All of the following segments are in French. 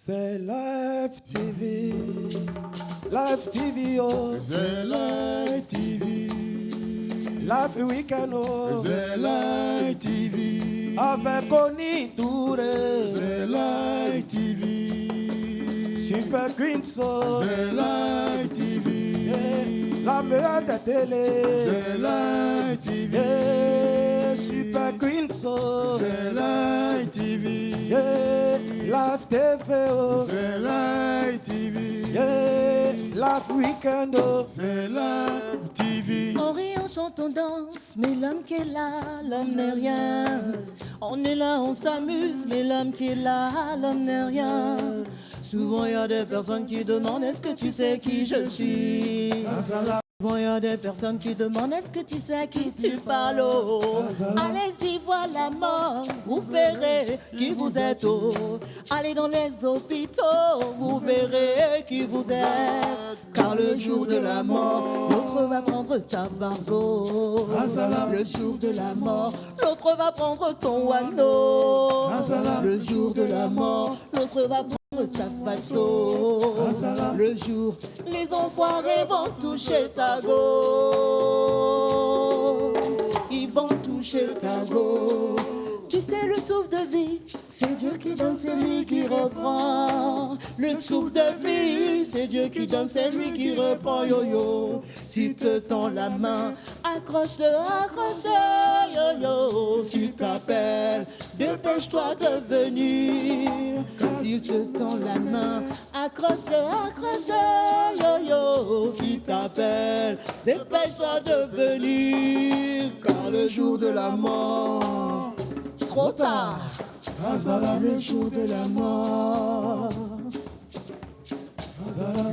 C'est Live TV, Live TV, oh. C'est Live TV, Live Weekend, oh. c'est Live TV, Avec Oni Touré, c'est Live TV, Super Queen, oh. c'est Live TV, La meilleure de télé, c'est Live TV, Super Queen, oh. c'est Live TV, Live TV, oh. c'est Live TV, Live Weekend, oh. c'est Live TV. On rit, on chante, on danse, mais l'homme qui est là, l'homme n'est rien. On est là, on s'amuse, mais l'homme qui est là, l'homme n'est rien. Souvent il y a des personnes qui demandent est-ce que tu sais qui je suis. Souvent il y a des personnes qui demandent est-ce que tu sais à qui tu parles. Oh. Allez-y voir la mort, vous verrez qui vous êtes. Oh. Allez dans les hôpitaux, vous verrez qui vous êtes. Car le jour de la mort, l'autre va prendre ta bargo. Le jour de la mort, l'autre va prendre ton anneau. Le jour de la mort, l'autre va prendre ta façon. Le jour, les enfoirés vont toucher ta go. Ils vont toucher ta go. Tu sais, le souffle de vie, c'est Dieu qui donne, c'est lui qui reprend. Le souffle de vie, c'est Dieu qui donne, c'est lui qui reprend. Yo yo, s'il te tend la main, accroche-le, accroche-le. Yo yo, s'il t'appelle, dépêche-toi de venir. S'il te tend la main, accroche-le, accroche-le. Yo yo, s'il t'appelle, dépêche-toi de venir. Car le jour de la mort, trop tard, le jour de la mort.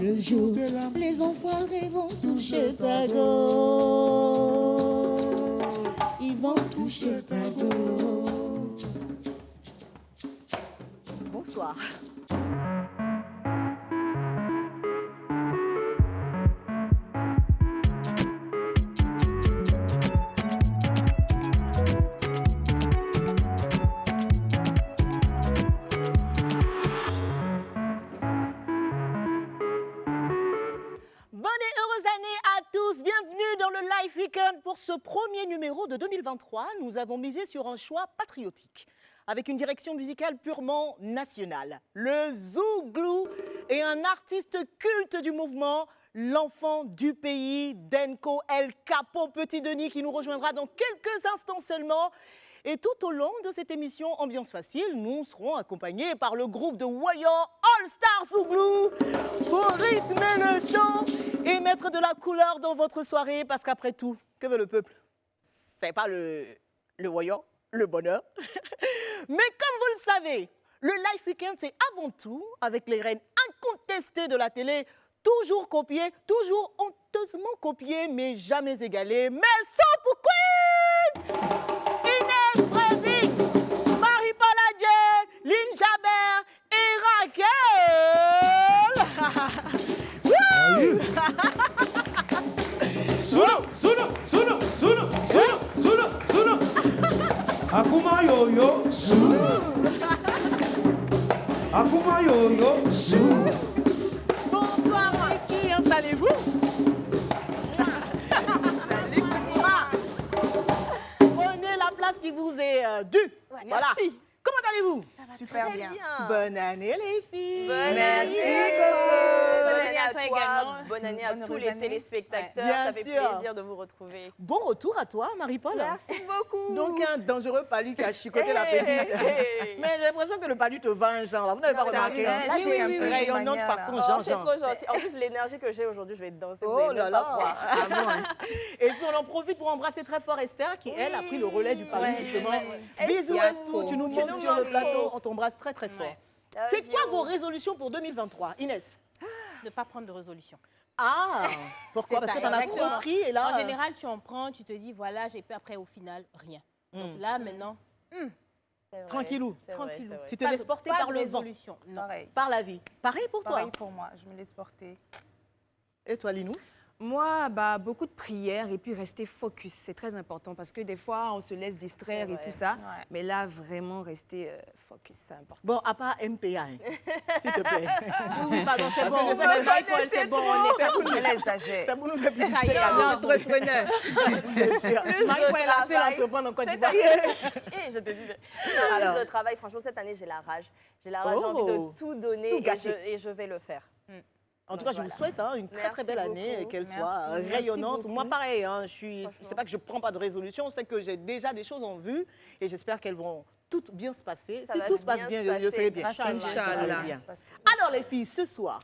Le jour, les enfoirés vont toucher ta go. Ils vont toucher ta go. Bonsoir. Bienvenue dans le Live Weekend. Pour ce premier numéro de 2023, nous avons misé sur un choix patriotique avec une direction musicale purement nationale. Le Zouglou est un artiste culte du mouvement, l'enfant du pays, Denko El Capo Petit Denis, qui nous rejoindra dans quelques instants seulement. Et tout au long de cette émission Ambiance Facile, nous serons accompagnés par le groupe de Warrior All Star Zouglou pour rythmer le chant et mettre de la couleur dans votre soirée. Parce qu'après tout, que veut le peuple? C'est pas le Warrior, le bonheur. Mais comme vous le savez, le Live Weekend, c'est avant tout avec les reines incontestées de la télé, toujours copiées, toujours honteusement copiées, mais jamais égalées. Mais sans pour Queen! Marie-Paul Adjé, Lynn Jabert et Raquel. Solo. Akuma yo-yo, Akuma yo-yo, Bonsoir, Maki, installez-vous. Prenez la place qui vous est due. Ouais, Voilà. merci. Comment allez-vous? Super bien. Bonne année, les filles. Bonne année, Bonne année à toi également. Bonne année à tous les téléspectateurs. Bien Ça fait sûr. plaisir de vous retrouver. Bon retour à toi, Marie-Paul. Merci beaucoup. Donc, un dangereux palu qui a chicoté la petite. Mais j'ai l'impression que le palu te venge, genre, là. Vous n'avez pas remarqué? j'ai- Hein? j'ai un peu de Rayonnant de manière, façon, Oh, genre, c'est genre. trop gentil. En plus, l'énergie que j'ai aujourd'hui, je vais danser. vous Oh allez là même pas là. croire. Ah bon, hein. Et puis, on en profite pour embrasser très fort Esther, qui, elle, a pris le relais du palu, justement. Bisous, Estou. Tu nous montres sur le plateau. On t'embrasse très, très fort. C'est quoi vos résolutions pour 2023, Inès? Ne pas prendre de résolution. Ah, pourquoi? Parce que tu en as trop exactement. pris et là... En général, tu en prends, tu te dis, voilà, j'ai peur, après, au final, rien. Donc là, maintenant, C'est vrai, Tranquillou. c'est vrai, Tranquillou. c'est vrai. Tu te pas laisses de- porter pas par de le vent, résolution. Non. Pareil. par la vie. Pareil pour toi. Pareil pour moi, je me laisse porter. Et toi, Linou? Moi, beaucoup de prières et puis rester focus, c'est très important parce que des fois, on se laisse distraire et tout ça. Mais là, vraiment, rester focus, c'est important. Bon, à part MPA, hein, s'il te plaît. Oui, pardon, c'est bon. que je sais que Marie-Paul, c'est bon. On est fatigué. Elle exagère. Ça vous nous fait plaisir. Ça y est, L'entrepreneur. Marie-Paul est la seule entrepreneur en Côte d'Ivoire. Et je te dis, Alors. plus de travail, franchement, cette année, j'ai la rage. J'ai la rage, j'ai envie de tout donner Tout gâcher. et je vais le faire. En tout cas, je vous souhaite une très très Merci belle année, beaucoup. qu'elle Merci. soit Merci rayonnante. beaucoup. Moi, pareil, c'est pas que je prends pas de résolution, c'est que j'ai déjà des choses en vue et j'espère qu'elles vont toutes bien se passer. Ça Si va tout se passe bien, je serai bien. Inch'Allah. Ça serait Inch'Allah. bien. Alors les filles, ce soir,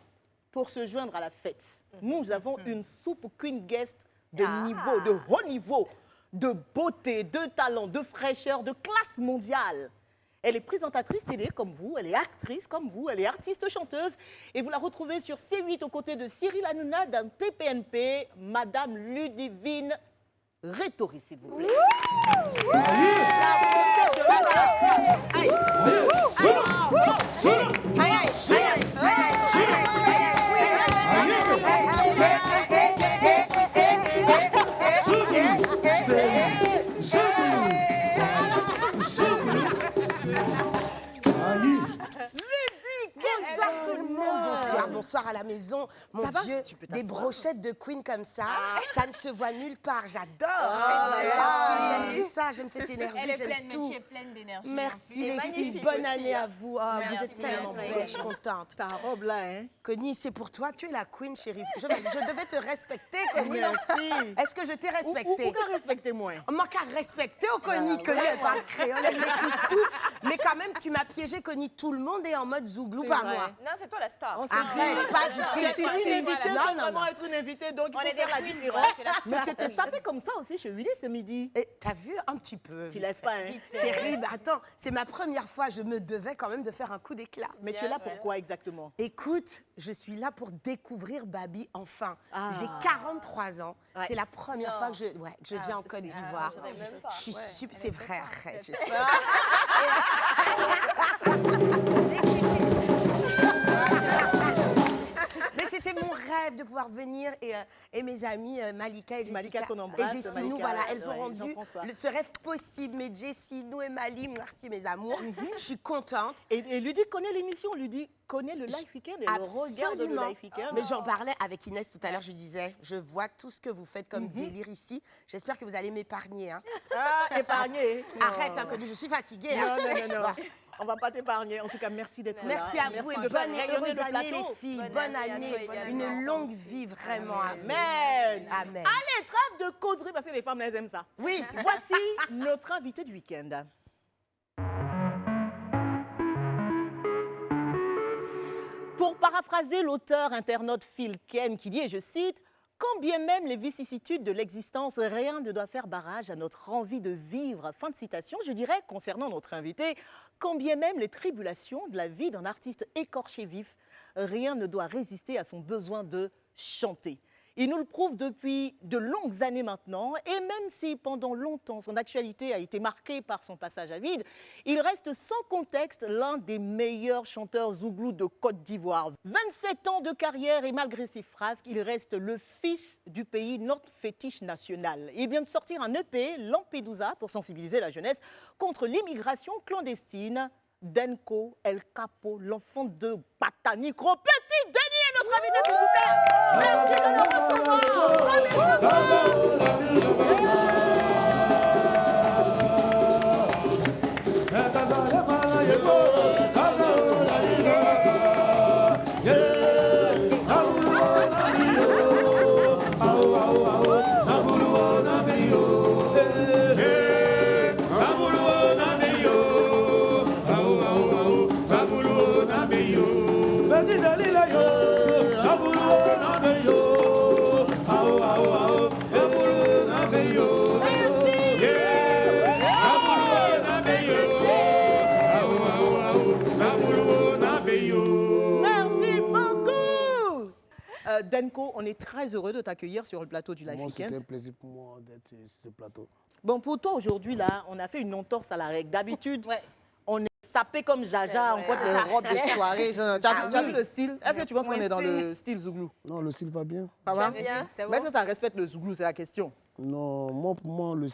pour se joindre à la fête, nous avons une soupe Queen Guest de niveau, de haut niveau, de beauté, de talent, de fraîcheur, de classe mondiale. Elle est présentatrice télé comme vous, elle est actrice comme vous, elle est artiste chanteuse. Et vous la retrouvez sur C8 aux côtés de Cyril Hanouna dans TPNP, Madame Ludivine Rétori, s'il vous plaît. Bonsoir tout le monde, bonsoir, bonsoir à la maison. Mon Dieu, Tu peux des t'asseoir. brochettes de Queen comme ça, ça ne se voit nulle part, j'adore. J'aime ça, j'aime cette énergie, Elle est j'aime pleine, tout. tu es pleine d'énergie. Merci Elle est les filles, magnifique bonne aussi, année hein. à vous. Oh, vous Merci, êtes tellement merci. belle, je suis contente. Ta robe là, hein? Connie, c'est pour toi, tu es la Queen, chérie. Je devais te respecter, Connie. non? Merci. Est-ce que je t'ai respecté? Pourquoi respectez-moi? On manque à respecter, oh, Connie. Connie, elle parle créole, elle maîtrise tout. Mais quand même, tu m'as piégé, Connie. Tout le monde est en mode zouglou C'est par vrai. moi. Non, c'est toi la star. Arrête, pas du tout. Tu es une invitée Non, sans non, vraiment non. être une invitée, donc il On faut est faire des la queens, différence. voilà, c'est la Mais t'étais sapée comme ça aussi chez Willy ce midi. Et t'as vu un petit peu. Tu laisses pas, hein? Chérie, bah attends, c'est ma première fois, je me devais quand même de faire un coup d'éclat. Mais tu es là pourquoi exactement? Écoute, je suis là pour découvrir Babi enfin. Ah. J'ai 43 ans. Ouais. C'est la première fois que je viens en Côte d'Ivoire. je savais même pas. Je suis super, c'est vrai, arrête. je sais. Mais c'était mon rêve de pouvoir venir et mes amis Malika et Jessica. Malika qu'on embrasse, et Jessinou, Malika, voilà, elles ont ouais, rendu Jean-François. ce rêve possible. Mais Jessinou et Mali, merci mes amours. Je suis contente. Et Ludie connaît l'émission, Ludie connaît le Life Weekend et elle regarde le Absolument. Life Weekend. Mais j'en parlais avec Inès tout à l'heure, je lui disais, je vois tout ce que vous faites comme délire ici. J'espère que vous allez m'épargner. Hein. Ah, épargné. Arrête, hein, Connie, je suis fatiguée. hein. Non, non. On va pas t'épargner. En tout cas, merci d'être là. Merci à vous et de faire bonne et rayonner heureuse le année plateau. les filles. Bonne Bonne année à année, toi également. une longue vie vraiment à vous. Amen. Amen. Allez, trêve de causerie parce que les femmes, elles aiment ça. Oui. Voici notre invité du week-end. Pour paraphraser l'auteur internaute Phil Ken qui dit, et je cite, « Quand bien même les vicissitudes de l'existence, rien ne doit faire barrage à notre envie de vivre. » Fin de citation. Je dirais, concernant notre invité, quand bien même les tribulations de la vie d'un artiste écorché vif, rien ne doit résister à son besoin de chanter. Il nous le prouve depuis de longues années maintenant, et même si pendant longtemps son actualité a été marquée par son passage à vide, il reste sans contexte l'un des meilleurs chanteurs zouglous de Côte d'Ivoire. 27 ans de carrière et malgré ses frasques, il reste le fils du pays, notre fétiche national. Il vient de sortir un EP, Lampedusa, pour sensibiliser la jeunesse contre l'immigration clandestine. Denko El Capo, l'enfant de Batanicro. Petit Denis est notre invité, s'il vous plaît. Merci de le Merci beaucoup. Denko, on est très heureux de t'accueillir sur le plateau du Life Moi aussi, Weekend. c'est un plaisir pour moi d'être sur ce plateau. Bon, pour toi, aujourd'hui, là, on a fait une entorse à la règle. D'habitude, Ouais. on est sapé comme Jaja, on porte les robes de soirée. Tu as vu le style? Est-ce que tu penses qu'on est dans le style Zouglou? Non, le style va bien. Ça va? bien. C'est Mais est-ce que ça respecte le Zouglou? C'est la question. Non, moi, pour moi, le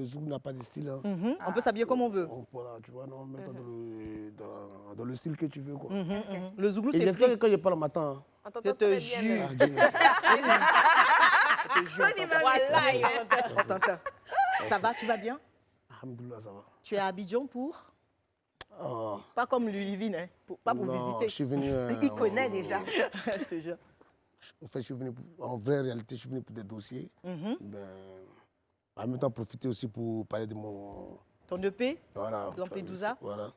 zouk n'a pas de style. Hein. On peut s'habiller comme on veut. Voilà, tu vois, non, mets-toi dans le style que tu veux, quoi. Le Zouglou, Et c'est j'espère que free. quand je parle le matin, On Je t'entend te très bien, jure. Dieu merci. Je te jure, on t'entend. Voilà, On t'entend. Ça va, tu vas bien? Alhamdoulilah, ça va. Tu es à Abidjan pour? Oh, Pas comme Ludivine, hein? Pas pour non, je visiter. suis venu... Il connaît déjà. Je te jure. En fait, je suis venu en vraie réalité, je suis venu pour des dossiers. Ben, en même temps, profiter aussi pour parler de mon... Ton EP? Voilà. Lampedusa? Voilà.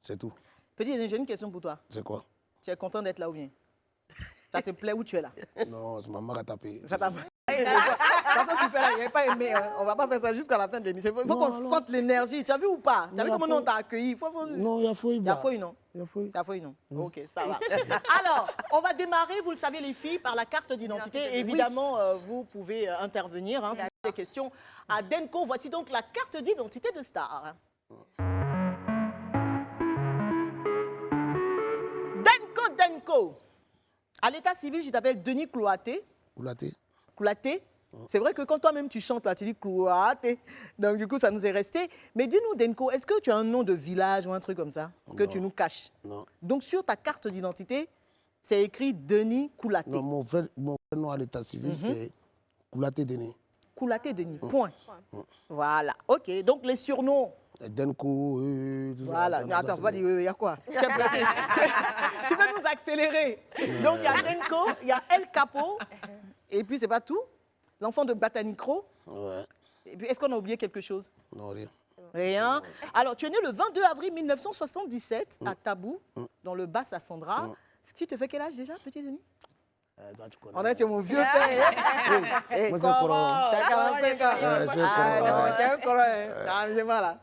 C'est tout. Petit, j'ai une question pour toi. C'est quoi? Tu es content d'être là ou bien? Ça te plaît où tu es là? Non, c'est ma mère qui a tapé. Ça t'a... De toute façon, tu fais là, il n'y pas aimé. Hein. On ne va pas faire ça jusqu'à la fin de l'émission. Il faut qu'on sente l'énergie. Tu as vu ou pas? Tu as vu Non, comment on t'a accueilli? Non, il y a fouille. Il y a fouille, non? Il y a fouille. Il y a fouille, non? Ok, ça va. Alors, on va démarrer, vous le savez les filles, par la carte d'identité. Évidemment, vous pouvez intervenir si vous avez des questions à Denko. Voici donc la carte d'identité de Star. Denko. À l'état civil, je t'appelle Denis Cloaté. Oulaté. Cloaté. C'est vrai que quand toi-même tu chantes, là, tu dis Cloaté. Donc du coup, ça nous est resté. Mais dis-nous, Denko, est-ce que tu as un nom de village ou un truc comme ça que tu nous caches? Non. Donc sur ta carte d'identité, c'est écrit Denis Cloaté. Non, mon vrai nom à l'état civil, c'est Koulaté Denis. Cloaté Denis, point. Voilà, ok. Donc les surnoms. Denko, tout ça. Voilà, mais attends, faut pas dire, il y a quoi? Tu peux nous accélérer. Donc il y a Denko, il y a El Capo, et puis c'est pas tout. L'enfant de Batanicro. Ouais. Et puis est-ce qu'on a oublié quelque chose? Non, rien. Rien. Alors tu es né le 22 avril 1977 à Tabou, dans le Bas-Sassandra. Ce qui te fait quel âge déjà, petit Denis? Toi, tu connais. On est mon vieux père. Moi, c'est encore. T'as 45 ans. j'ai Ah, encore- non, t'es encore. C'est mal là.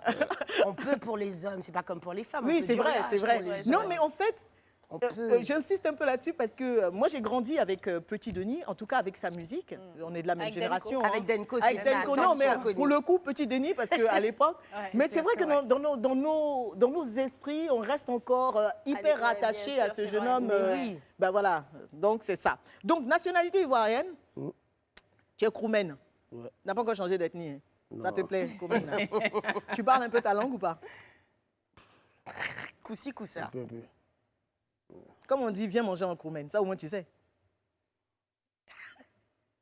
On peut pour les hommes, c'est pas comme pour les femmes. On Oui, peut c'est dire vrai, l'âge c'est vrai. pour les Non, hommes. mais en fait, On peut. j'insiste un peu là-dessus parce que moi j'ai grandi avec Petit Denis, en tout cas avec sa musique. On est de la même Avec génération. Denko. hein. Avec Denko, Avec c'est ça. Denko, non, mais Attention, Connie. pour le coup, Petit Denis, parce qu'à l'époque. Ouais, Mais c'est vrai que vrai. dans nos esprits, on reste encore hyper ouais, rattaché bien à sûr, ce c'est jeune vrai. homme. Mais oui. Ben voilà, donc c'est ça. Donc, nationalité ivoirienne, tu es Kroumen. Ouais. N'a pas encore changé d'ethnie. Hein. Ça te Non. plaît, Kroumen là. Tu parles un peu ta langue ou pas? Coussi, coussa. Un peu, un peu. Comme on dit, viens manger en Kroumen. Ça au moins tu sais.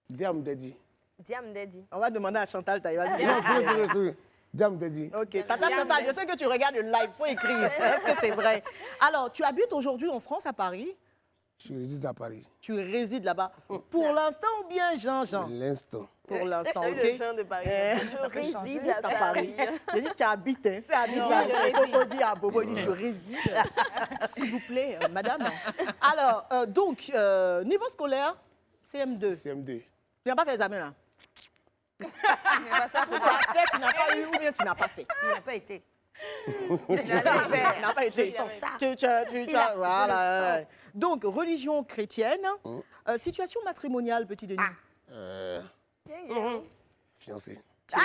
Diam Dedi. Diam Daddy. On va demander à Chantal Taï. Vas-y. Non, c'est. Diam Dedi. Ok, Tata Chantal, je sais que tu regardes le live, faut écrire. Est-ce que c'est vrai? Alors, tu habites aujourd'hui en France, à Paris. Je réside à Paris. Tu résides là-bas. Pour l'instant ou bien Jean-Jean? L'instant. Pour l'instant, T'as eu ok. le chant de Paris. Je réside à Paris. J'ai dit tu habites, hein. C'est habite Non, là. je réside. Bobo dit à Bobo, il dit je réside. S'il vous plaît, madame. Alors, donc, niveau scolaire, CM2. CM2. Tu n'as pas fait l'examen là? Tu as fait, tu n'as pas eu ou bien tu n'as pas fait? Il n'a pas été. Tu n'as pas été. Je sens ça. Voilà. Donc, religion chrétienne. Situation matrimoniale, petit Denis. Fiancé. On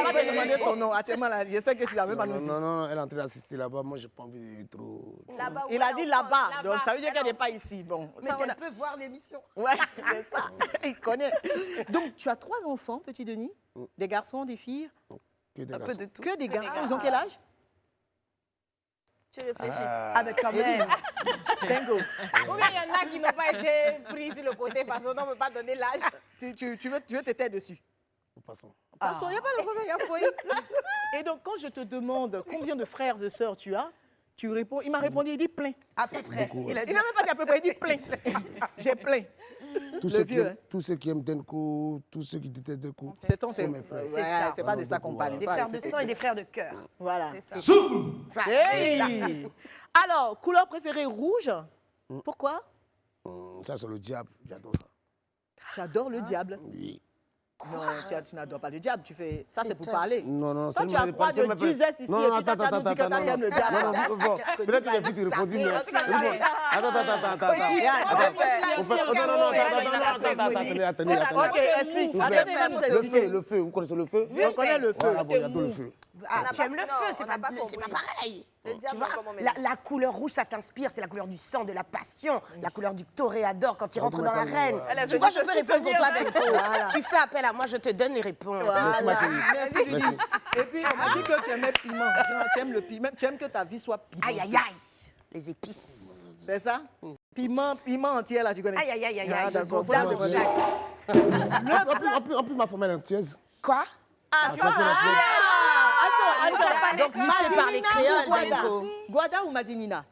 va pas te demander son nom. Actuellement, là, je sais que tu l'as même pas Non, nous dit. non, elle est en train d'assister là-bas. Moi, j'ai pas envie de trop. Là-bas où Il a elle dit est là-bas, enfant, donc ça veut dire qu'elle n'est pas ici. Bon, Mais ça, on a- elle peut voir l'émission. Ouais, c'est ça, il connaît. Donc, tu as 3 enfants, petit Denis, des garçons, des filles, Que des Un peu garçons. de tout. que des garçons. Ils ont quel âge? Tu réfléchis. Ah, mais quand même. Bingo. Ou bien il y en a qui n'ont pas été pris sur le côté parce qu'on ne peut pas donner l'âge. Tu veux te taire dessus. Passons. Passons, il n'y a pas de problème, il y a foyer. Et donc, quand je te demande combien de frères et sœurs tu as, tu réponds, il m'a répondu, il dit plein. À peu près. Beaucoup, Il a Il dit n'a même pas dit à peu près, il dit plein. J'ai plein. Tous Le vieux, hein. tous ceux qui aiment Denko, tous ceux qui détestent Denko. C'est ton C'est thème. mes frères. Ouais, ça. c'est pas de ça qu'on Voilà. parle. des frères de sang et des frères de cœur. Voilà. C'est ça. Hey. Alors, couleur préférée rouge. Pourquoi? Ça, c'est le diable. J'adore ça. J'adore le diable. Oui. Non, tu n'adores pas le diable. Tu fais ça, c'est pour parler. Non, non, Toi, tu as croix de Jesus ici. Non, Et non, puis toi, tu as nous dit que ça, tu aimes le diable. Non, non, bon, peut-être que j'ai plus de répondre, mais... Attends. Attendez. Ok, explique. Attendez, vous expliquez. Le feu, vous connaissez le feu? On connaît le feu. Voilà, bon, il y a tout le feu. Ah, tu aimes le Non, feu, on c'est n'a pas, pas c'est compris. pas pareil. Le Tu diable, vois, comment la couleur rouge, ça t'inspire, c'est la couleur du sang, de la passion, la couleur du toréador quand il rentre dans l'arène. Elle Tu avait vois, dit je peux aussi répondre pour toi, tenir, Denko. Tu fais appel à moi, je te donne les réponses. Merci, Lydie. Merci. Et puis, on m'a dit que tu aimais piment. Genre, tu aimes le piment. Tu aimes que ta vie soit piment. Aïe, aïe, aïe. Les épices. C'est ça? Piment entier, là, tu connais. Aïe, aïe, aïe, aïe, Ah, aïe. d'accord. Dame de Faut le Jacques. En plus, ma femelle est antillaise. Quoi? Ah, tu vois? Ça, c'est la Attends. Donc, tu sais parler créole, Guada. Denko. Guada ou Madinina?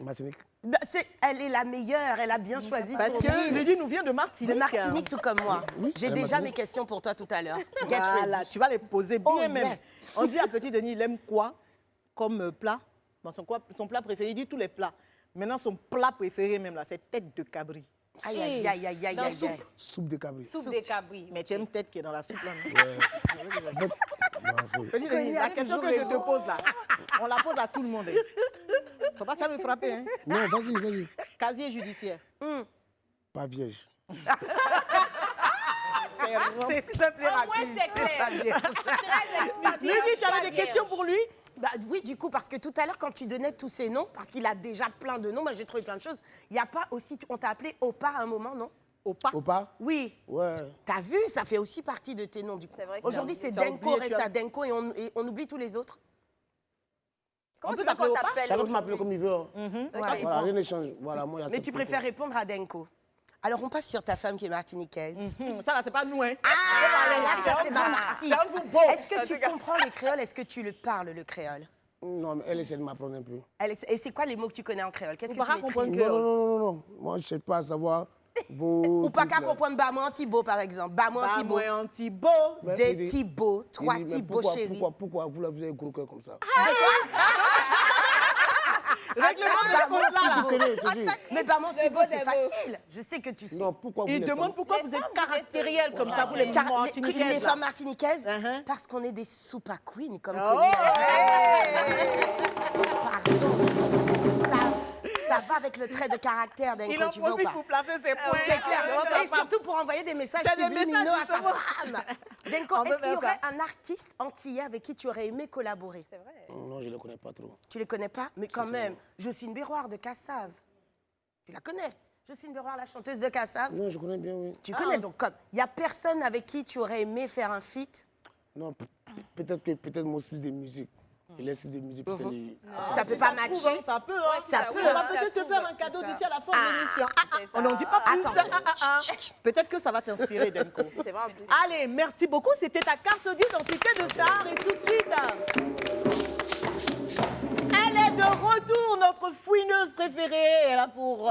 Martinique. Bah, elle est la meilleure, elle a bien choisi Parce son que île. Lydie nous vient de Martinique. De Martinique, tout comme moi. J'ai elle déjà m'a dit. mes questions pour toi tout à l'heure. Get Voilà, ready. tu vas les poser bien Oh, même. yeah. On dit à Petit Denis, il aime quoi comme plat? Dans son plat préféré, il dit tous les plats. Maintenant, son plat préféré même, là, c'est tête de cabri. Aïe, aïe, aïe, aïe, aïe, aïe, aïe. Soupe de cabri. Soupe des cabris. Mais tu aimes tête qui est dans la soupe, là, non? Ouais. Petit Denis, la question que je te pose, là, on la pose à tout le monde. Hein. Faut pas que ça me frappe, hein. Non, vas-y. Casier judiciaire. Pas vierge. C'est simple et rapide. c'est clair. Lydie, tu avais des questions pour lui? Bah, oui, du coup, parce que tout à l'heure, quand tu donnais tous ces noms, parce qu'il a déjà plein de noms, moi j'ai trouvé plein de choses, il n'y a pas aussi, on t'a appelé Opa à un moment, non? Opa. Opa? Oui. Ouais. T'as vu, ça fait aussi partie de tes noms, du coup. C'est vrai que Aujourd'hui, c'est tu as Denko, oublié, reste tu as- à Denko et on oublie tous les autres. Comment On tu peut veux qu'on t'appeler Opa? t'appelle Chacun peut m'appeler aujourd'hui? comme il veut. Hein. Ouais. Voilà, rien n'échange. Voilà, moi, il y a Mais cette tu photo. préfères répondre à Denko. Alors, on passe sur ta femme qui est martiniquaise. Ça, là, c'est pas nous, hein. Ah, là, ça, c'est ma partie. C'est un vous beau. Est-ce que tu comprends le créole? Est-ce que tu le parles, le créole? Non, mais elle essaie de m'apprendre un peu. Et c'est quoi les mots que tu connais en créole? Qu'est-ce On que va tu comprendre maîtrises? Non. Moi, je ne sais pas savoir vos... Ou pas trucs, qu'à là. comprendre Bamo Antibo, par exemple. Bamo Bah, Antibo. moi, un petit beau. Mais Des il dit- Thibaut, il trois dit, mais Thibaut chéris. pourquoi vous avez un gros cœur comme ça? Règlement de compte, Je là. suis sérieux, je te dis. Mais Bamo Thibaut, c'est facile. Je sais que tu sais. Non, pourquoi vous Il les demande femmes- pourquoi vous êtes caractériel comme ça, vous les Car Martiniquaises. les là. femmes martiniquaises, Uh-huh. parce qu'on est des super queens, comme Oh, Colline a dit. Pardon. Ça va avec le trait de caractère d'un Il en tu veux ou profite pas? pour placer ses points. C'est clair. Comment ça Et va? surtout pour envoyer des messages C'est des subliminaux messages, à sa justement. femme. Denko, On peut est-ce qu'il y faire aurait ça. un artiste antillais avec qui tu aurais aimé collaborer? C'est vrai. Non, je ne les connais pas trop. Tu les connais pas? Mais quand même, Jocelyne Béroir de Cassave. Tu la connais? Jocelyne Béroir, la chanteuse de Cassave. Non, je connais bien, oui. Tu connais donc comme. Il n'y a personne avec qui tu aurais aimé faire un feat? Non, peut-être mon style de musique. Et le style de musique, peut-être... Ça peut pas se trouve, matcher? hein, ça peut, hein. Ça peut, On va hein. peut-être te faire un cadeau d'ici à la fin de l'émission. On n'en dit pas plus. Attention. Peut-être que ça va t'inspirer, Denko. C'est vrai en plus. Allez, merci beaucoup. C'était ta carte d'identité de star. Et tout de suite, elle est de retour, notre fouineuse préférée. Elle a pour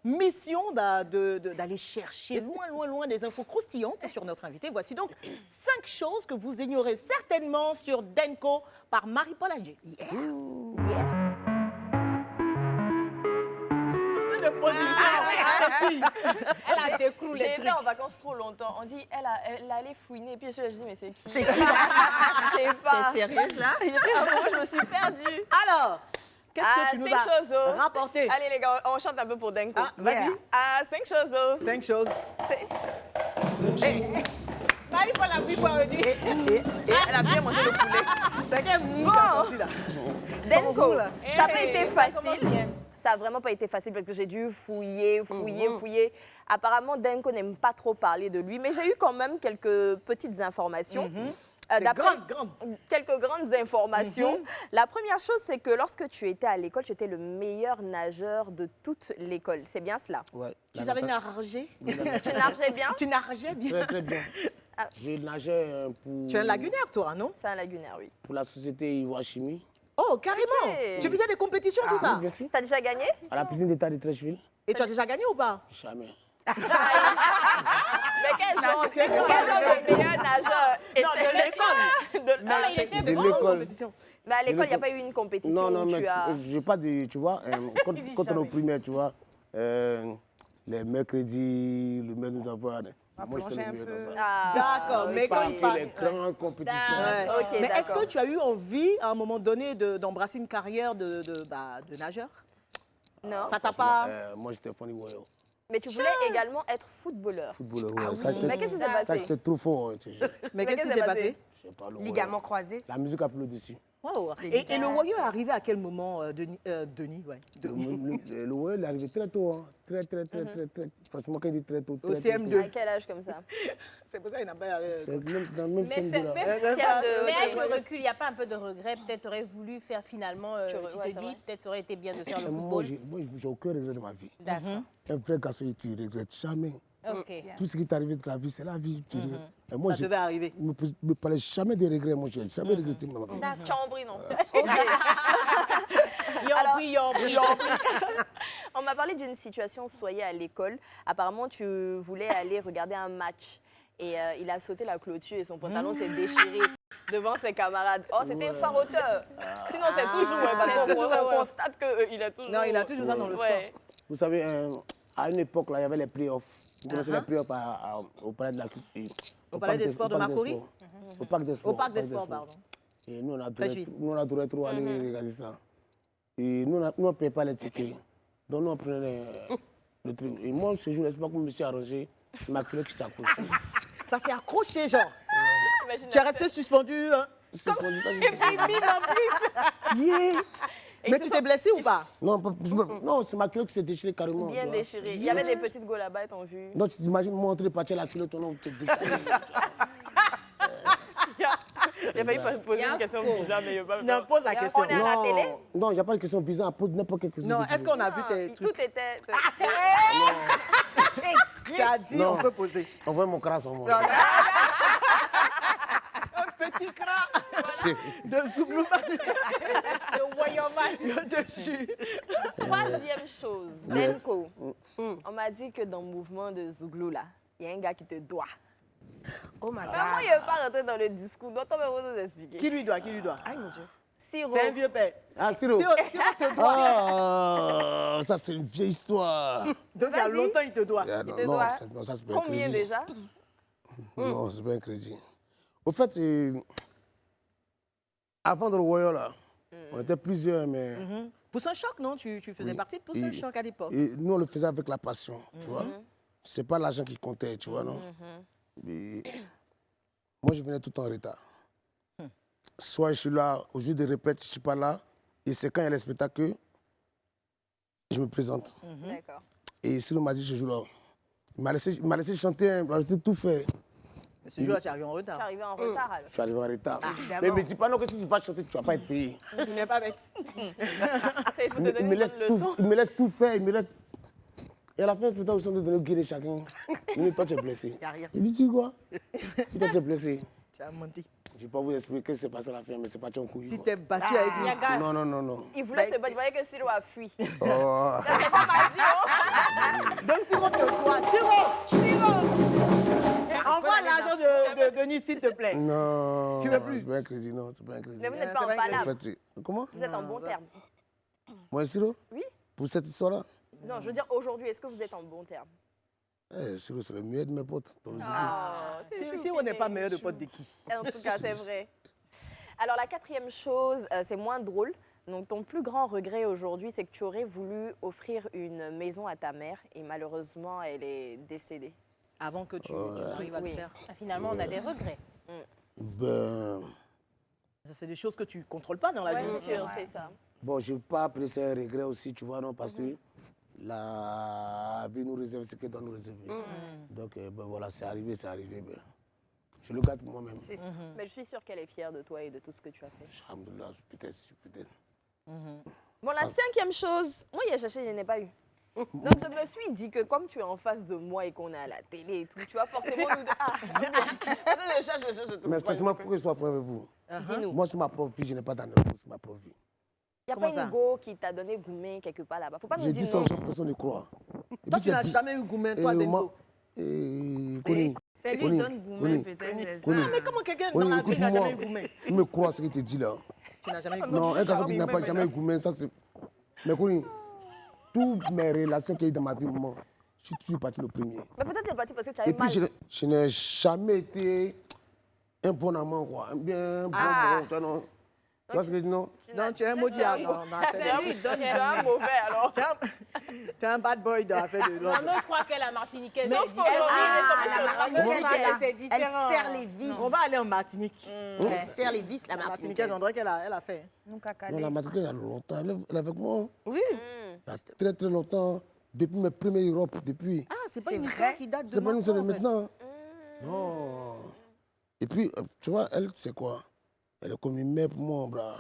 mission d'aller chercher loin des infos croustillantes sur notre invité. Voici donc 5 choses que vous ignorez certainement sur Denko par Marie-Paul Anger. Elle a décroulé. J'ai été en vacances trop longtemps. On dit, elle allait fouiner. Puis je dis, mais c'est qui? C'est qui? Je sais pas. T'es sérieuse là? Moi, je me suis perdue. Alors, qu'est-ce que tu nous cinq choses, as oh. rapporté? Allez, les gars, on chante un peu pour Denko. Ah, vas-y. Ah, 5 choses. Oh. 5 choses. Marie-Paul a bu quoi aujourd'hui? Elle a bien mangé le poulet. C'est quel mou qui a sorti là? Denko, là. ça n'a pas Hey, été ça commence facile. bien. Ça n'a vraiment pas été facile parce que j'ai dû fouiller. Apparemment, Denko n'aime pas trop parler de lui, mais j'ai eu quand même quelques petites informations. Quelques grandes informations. La première chose, c'est que lorsque tu étais à l'école, tu étais le meilleur nageur de toute l'école. C'est bien cela? Ouais. Tu savais nager? Tu nageais bien? Tu nageais bien? Très, très bien. J'ai nagé pour... Tu es un lagunaire, toi, non? C'est un lagunaire, oui. Pour la société Ivoire Chimie. Oh, carrément! Ok. Tu faisais des compétitions, tout ça? Oui, bien sûr. T'as déjà gagné? À la piscine d'État de Trècheville. Et tu as déjà gagné ou pas? Jamais. Mais quel genre tu es de meilleur nageur? Non, de l'école! Mais Mais il était de bon. l'école. Mais à l'école, il n'y a pas eu une compétition Non, où mais tu as... j'ai pas de... Tu vois, quand on est au primaire, tu vois, les mercredis, le maire nous envoie... Moi, j'étais le meilleur dans ça. Ah, D'accord, mais quand il parle... les grandes compétitions. Ouais. Ok, Mais est-ce d'accord. que tu as eu envie, à un moment donné, d'embrasser une carrière de nageur? Non. Ça t'a pas... Moi, j'étais funny warrior. Mais tu voulais également être footballeur. Footballeur, Ah ouais. oui. Ça, j'étais- Mais qu'est-ce qui s'est Ça, passé? j'étais trop fort. Mais qu'est-ce qui s'est passé? Je sais pas, le Ligament warrior. croisé. La musique a pris le dessus. Wow. Les Et le Warrior est arrivé à quel moment, Denis ouais. Le warrior, il est arrivé très tôt. Hein. Très. Franchement, quand il dit très tôt. Au très CM2. À quel âge comme ça? C'est pour ça qu'il n'a pas... C'est même dans le même Mais CM2, c'est là. mais avec le recul, il n'y a pas un peu de regret. Peut-être tu aurais voulu faire finalement. Tu ouais, te c'est dis, vrai. peut-être ça aurait été bien de faire le Moi, football. j'ai aucun regret de ma vie. D'accord. Un vrai garçon, tu ne regrettes jamais. Ok. Tout ce qui t'est arrivé de la vie, c'est la vie. Tu regrettes. Et moi, Ça devait arriver. ne me parlais jamais des regrets. Moi, je n'ai jamais regretté dans ma vie. Chambry, non. On m'a parlé d'une situation soyez à l'école. Apparemment, tu voulais aller regarder un match. Et il a sauté la clôture et son pantalon s'est déchiré devant ses camarades. Oh, c'était un faroteur. Sinon, c'est toujours, parce qu'on constate qu'il a toujours... Non, il a toujours ça dans le sang. Vous savez, à une époque, là, il y avait les playoffs. Vous connaissez les playoffs au Palais de la Culture. Au Palais des Sports de Marcory? Au Parc des Sports. Au Parc des Sports, pardon. Et nous, Très vite. on adorait trop aller regarder ça. Et nous, on ne payait pas les tickets. Donc, nous, on prenait le truc. Et moi, ce jour, j'espère que je me suis arrangé. C'est ma culotte qui s'accroche. Ça s'est accroché, genre. Imagine Tu es la resté suspendu. Hein. Suspendu, ça, Et puis, mime en plus. Yeah. Et Mais ils tu se t'es sont blessé ou pas? Non, non, c'est ma culotte qui s'est déchirée carrément. bien tu vois. déchirés. Il y avait des petites go là-bas, ils t'ont vu. Donc, tu t'imagines montrer partir la culotte, ton nom, tu te déchires. Il a failli poser une question bizarre, mais il n'y a pas... Non, pose la question. On est à la télé? Non, il n'y a pas de question bizarre. Pose n'importe quelle question. Non, que tu est-ce veux. qu'on a vu tes Tout trucs? était... Tu as dit, Non. on peut poser. Envoie mon crasse en moi. Un petit cran de Zoublouba. De Wayoman. Dessus. Troisième chose, Denko. On m'a dit que dans le mouvement de Zouglou, là, il y a un gars qui te doit. Oh my Mais moi, God. il ne veut pas rentrer dans le discours. Donc, on va vous expliquer. Qui lui doit? Qui lui doit? Aïe, mon Dieu. Siro. C'est un vieux père. Ah, Siro. Siro te doit. Ah, ça, c'est une vieille histoire. Donc, il y a Vas-y. longtemps, il te doit. Ah, te doit. non, ça, c'est pas un Combien crédit. déjà? Non, c'est pas un crédit. Au fait, avant de le Royal, là, on était plusieurs, mais... Pousse un choc, non? Tu faisais Oui. partie de Pousse un choc à l'époque. Et nous, on le faisait avec la passion, tu vois. C'est pas l'argent qui comptait, tu vois, non? Mais moi, je venais tout en retard. Soit je suis là, au jour de répète, je suis pas là. Et c'est quand il y a le spectacle que je me présente. D'accord. Et Silo m'a dit ce jour-là, il m'a laissé chanter, il m'a laissé tout faire. Mais ce jour-là, tu es arrivé en Tu es retard. arrivé en retard, alors. Je suis arrivé en retard. évidemment. Mais il me dit pas non, que si tu vas chanter, tu vas pas être payé. Tu n'es pas bête. C'est pour te Il donner me une laisse bonne leçon. il me laisse tout faire, il me laisse... Et à la fin, le spectacle, ils sont de donner au guide chacun. Il dit, toi, tu es blessé. Y a rien. Il dit, tu quoi? Toi, tu es blessé. Tu as menti. Je ne vais pas vous expliquer ce qui s'est passé à la fin, mais c'est pas ton couille. Tu t'es battu avec lui. Yaga, Non, non, non, non. il voulait se battre. Il voyait que Siro a fui. Oh. C'est pas ma vie, Donc, Siro te doit. Siro! Envoie l'argent de Denis, s'il te plaît. Non. Tu veux plus? C'est pas un crédit, non, c'est pas un crédit. Mais vous n'êtes c'est pas en vrai que- En palabre. fait, comment? Vous êtes en bon terme. Moi, Siro? Oui. Pour cette histoire-là? Non, je veux dire, aujourd'hui, est-ce que vous êtes en bon terme? Siro, c'est le meilleur de mes potes. dans le Ah, c'est Si on n'est pas meilleur de potes de qui? En tout cas, c'est vrai. Alors, la quatrième chose, c'est moins drôle. Donc, ton plus grand regret aujourd'hui, c'est que tu aurais voulu offrir une maison à ta mère et malheureusement, elle est décédée. Avant que tu arrives à le Oui. faire. Ah, finalement, on a des regrets. Ben, Ça, c'est des choses que tu ne contrôles pas dans la Bien vie. sûr, c'est ça. bon, je ne vais pas appeler ça un regret aussi, tu vois, non, parce que la vie nous réserve ce qu'elle doit nous réserver. Donc, ben voilà, c'est arrivé, ben, je le garde pour moi-même. C'est ça. Mais je suis sûre qu'elle est fière de toi et de tout ce que tu as fait. Alhamdoulilah, peut-être. Bon, la cinquième chose, moi, il y a cherché, je n'ai pas eu. Donc, je me suis dit que comme tu es en face de moi et qu'on est à la télé et tout, tu vas forcément nous... Ah, attends, je cherche. Mais franchement, pourquoi je sois franc avec vous? Dis-nous. Moi, c'est ma propre vie, je n'ai pas d'anneau, c'est ma propre vie. Il n'y a Comment pas ça? une go qui t'a donné gourmet quelque part là-bas. Faut pas nous J'ai dit dire ça non. aux gens, personne ne croit. Et Toi, puis, tu n'as c'est- jamais eu gourmet, toi, et moi- Denko. Connie, C'est lui Connie, qui donne Gourmet, Connie, peut-être. c'est ça. Connie. Mais comment quelqu'un Connie, dans la vie n'a jamais eu écoute-moi. gourmet? Tu me crois ce qu'il te dit là. Tu n'as jamais eu Non, un gourmet. garçon qui n'a pas jamais eu gourmet, ça c'est... Mais Connie, toutes mes relations qu'il y a eu dans ma vie, maman, je suis toujours parti le premier. Mais peut-être t'es parti parce que tu Et avais puis, mal. je n'ai jamais été un bon amant, quoi. Un bien bon, Ah. bon, non. Tu vois ce que je dis, non? Non, tu es un maudit. Dans C'est un mauvais alors. Tu es un bad boy dans l'affaire de l'autre. Non, je crois que la Martiniquaise, Sauf elle dit pour c'est Elle différent. serre les vis. On va aller en Martinique. Elle serre les vis, la La Martiniquaise. Martiniquaise, on dirait qu'elle a fait. Non, la Martiniquaise, il y a longtemps. Elle est avec moi. Oui. Il y a très, très longtemps. Depuis mes premières Europe, depuis. Ah, c'est pas C'est une vrai. histoire qui date de C'est pas nous, c'est de maintenant. en fait. maintenant. Non. Et puis, tu vois, elle, c'est quoi? Elle est comme une mère pour moi, bras.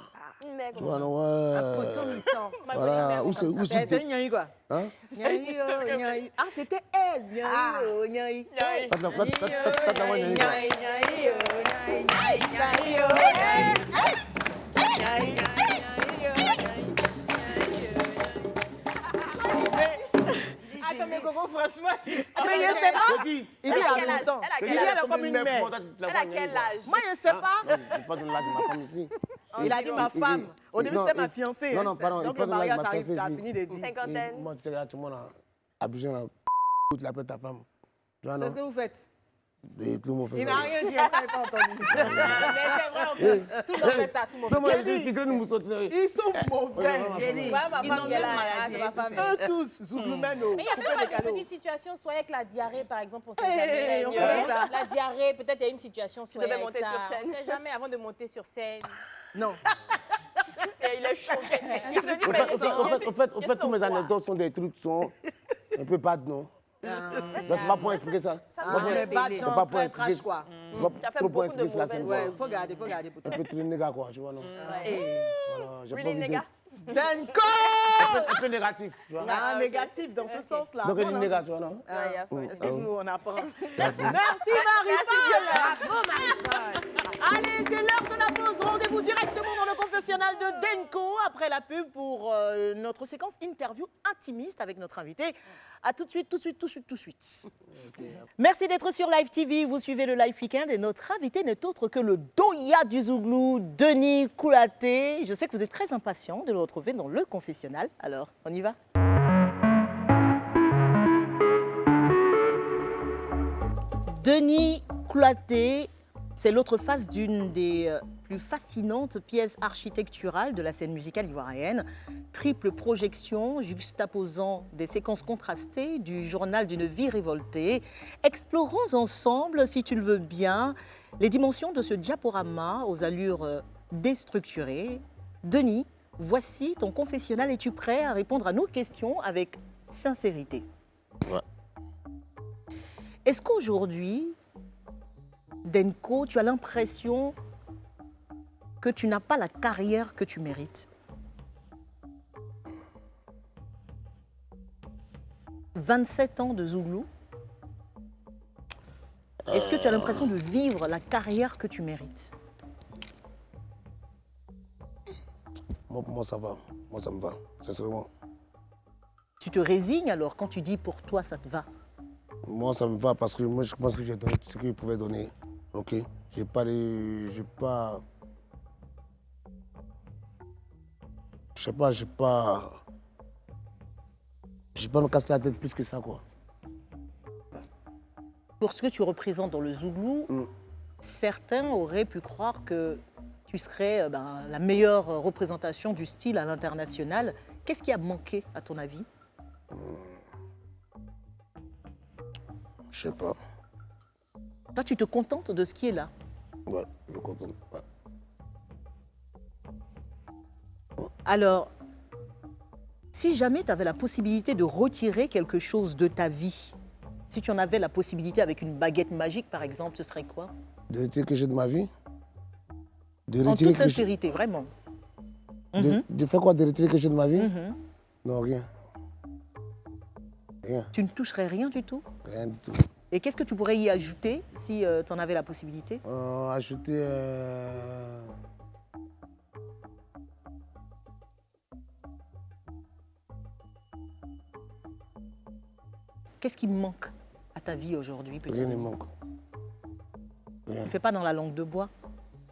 Mais Tu vois, non, ouais. Poteau mi-temps. Voilà. Où c'est, C'est une Nyaï, quoi. Hein? Nyaï, oh, Nyaï. Ah, c'était elle. Nyaï, oh, Nyaï. T'as Nyaï, Nyaï, Nyaï, oh, Nyaï, Nyaï, oh, Nyaï, Nyaï. Attends, mais Coco, franchement. Mais je sais pas. Il dit il y a longtemps. Il dit elle est comme une mère. Elle a quel âge? Moi, je sais pas. Je ne pas donner l'âge de ma femme ici. Il a dit ma femme. Au début, c'était ma fiancée. Non, non, pardon. Donc, il le peut donner l'âge mariage de ma arrive, fiancée tu as ici. fini de dire. Cinquantaine. Moi, tu sais, tout le monde a Abidjan, là, tu l'appelles ta femme. Tu vois, C'est non? ce que vous faites. Et tout le monde fait Il ça. n'a rien dit, elle n'avait pas entendu. Mais c'est vrai, en plus. Tout le monde fait ça, tout le monde Non, moi, fait ça. tu crées une moussotte. Ils sont mauvais. Ouais, ma femme qui est là, c'est ma femme. Eux tous, Zouglumeno. Mais il y a même pas une petite situation, soit avec la diarrhée, par exemple, on sait Hey, on jamais. fait ça. La diarrhée, peut-être il y a une situation, soit devais avec monter ça. sur scène. On sait jamais avant de monter sur scène. Non. Et il est choqué. Il se dit, mais Au fait, tous mes anecdotes sont des trucs qui sont un peu bad, non? C'est pas pour expliquer ça. Ah, mais bad, C'est genre pas pour très trash, expliquer. quoi. C'est pas Tu as fait trop pour beaucoup de expliquer la scène. mauvaises Ouais, quoi. faut garder pour Un toi. peu trop négatif, quoi, tu vois, non? Voilà, j'ai pas Really, envie de- nigga? Denko! Un peu négatif, tu vois. Ah, négatif dans ce sens-là. Donc, elle Voilà. est négative, tu vois, non? Excuse-nous, on apprend. Merci Marie-Paul. Allez, c'est l'heure de la pause. Rendez-vous directement dans le confessionnal de Denko après la pub pour notre séquence interview intimiste avec notre invité. À tout de suite, tout de suite, tout de suite, tout de suite. Merci d'être sur Live TV. Vous suivez le Live Weekend et notre invité n'est autre que le Doya du Zouglou, Denis Koulaté. Je sais que vous êtes très impatient de le retrouver dans le confessionnal. Alors, on y va? Denis Koulaté, c'est l'autre face d'une des plus fascinantes pièces architecturales de la scène musicale ivoirienne. Triple projection juxtaposant des séquences contrastées du journal d'une vie révoltée. Explorons ensemble, si tu le veux bien, les dimensions de ce diaporama aux allures déstructurées. Denis, voici ton confessionnal. Es-tu prêt à répondre à nos questions avec sincérité? Ouais. Est-ce qu'aujourd'hui, Denko, tu as l'impression que tu n'as pas la carrière que tu mérites? 27 ans de Zouglou. Est-ce que tu as l'impression de vivre la carrière que tu mérites? Moi, pour moi, ça va. Moi, ça me va, sincèrement. Tu te résignes alors quand tu dis pour toi ça te va? Moi, ça me va parce que moi, je pense que j'ai donné tout ce que je pouvais donner. Ok? J'ai pas les. J'ai pas. Je sais pas, j'ai pas. J'ai pas me casser la tête plus que ça, quoi. Pour ce que tu représentes dans le Zouglou, certains auraient pu croire que tu serais la meilleure représentation du style à l'international. Qu'est-ce qui a manqué, à ton avis? Je sais pas. Toi, tu te contentes de ce qui est là. Ouais, je comprends. Ouais. Alors, si jamais tu avais la possibilité de retirer quelque chose de ta vie, si tu en avais la possibilité avec une baguette magique, par exemple, ce serait quoi? De retirer quelque chose de ma vie? De En retirer toute quelque chose. sincérité, vraiment. De faire quoi? De retirer quelque chose de ma vie? Non, rien. Rien. Tu ne toucherais rien du tout? Rien du tout. Et qu'est-ce que tu pourrais y ajouter si tu en avais la possibilité? Ajouter. Qu'est-ce qui manque à ta vie aujourd'hui, peut-être? Rien ne manque. Rien. Tu ne fais pas dans la langue de bois,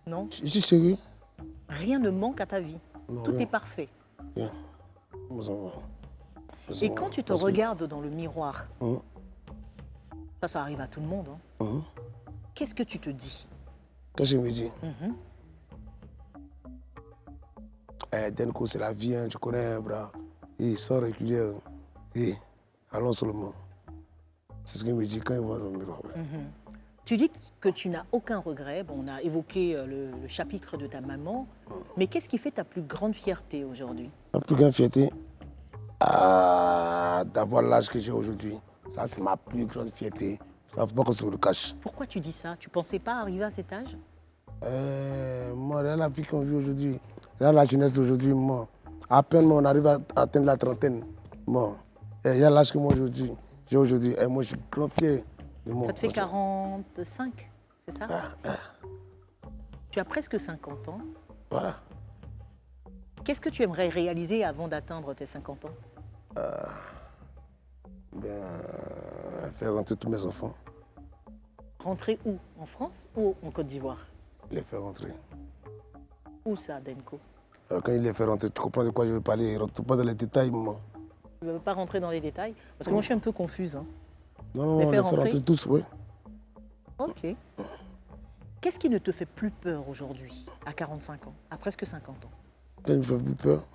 non? Je suis sérieux? Rien ne manque à ta vie. Non, Tout rien. est parfait. Rien. Moi, ça va. Et quand tu te regardes dans le miroir, Hum, ça arrive à tout le monde, hein, hum. qu'est-ce que tu te dis? Qu'est-ce que je me dis? Denko, c'est la vie, hein, tu connais, hein, bras. Et sans reculer. Hein. Et allons seulement. C'est ce qu'il me dit quand il voit dans le miroir. Ouais. Tu dis que tu n'as aucun regret. Bon, on a évoqué le chapitre de ta maman. Mais qu'est-ce qui fait ta plus grande fierté aujourd'hui? Ma plus grande fierté, d'avoir l'âge que j'ai aujourd'hui. Ça, c'est ma plus grande fierté. Ça, ne faut pas qu'on se le cache. Pourquoi tu dis ça? Tu pensais pas arriver à cet âge? Moi, regarde la vie qu'on vit aujourd'hui. Regarde la jeunesse d'aujourd'hui, moi. À peine, moi, on arrive à atteindre la trentaine. Moi, il y a l'âge que moi, j'ai aujourd'hui. Et moi, je suis grand fier de moi. Ça te fait 45, c'est ça? Tu as presque 50 ans. Voilà. Qu'est-ce que tu aimerais réaliser avant d'atteindre tes 50 ans? Faire rentrer tous mes enfants. Rentrer où? En France ou en Côte d'Ivoire? Les faire rentrer. Où ça, Denko? Quand il les fait rentrer, tu comprends de quoi je veux parler. Je ne rentre pas dans les détails, moi. Tu ne veux pas rentrer dans les détails? Parce que moi, je suis un peu confuse. Hein. Non, les les faire faire rentrer tous, oui. Ok. Qu'est-ce qui ne te fait plus peur aujourd'hui, à 45 ans, à presque 50 ans? Ça me fait plus peur.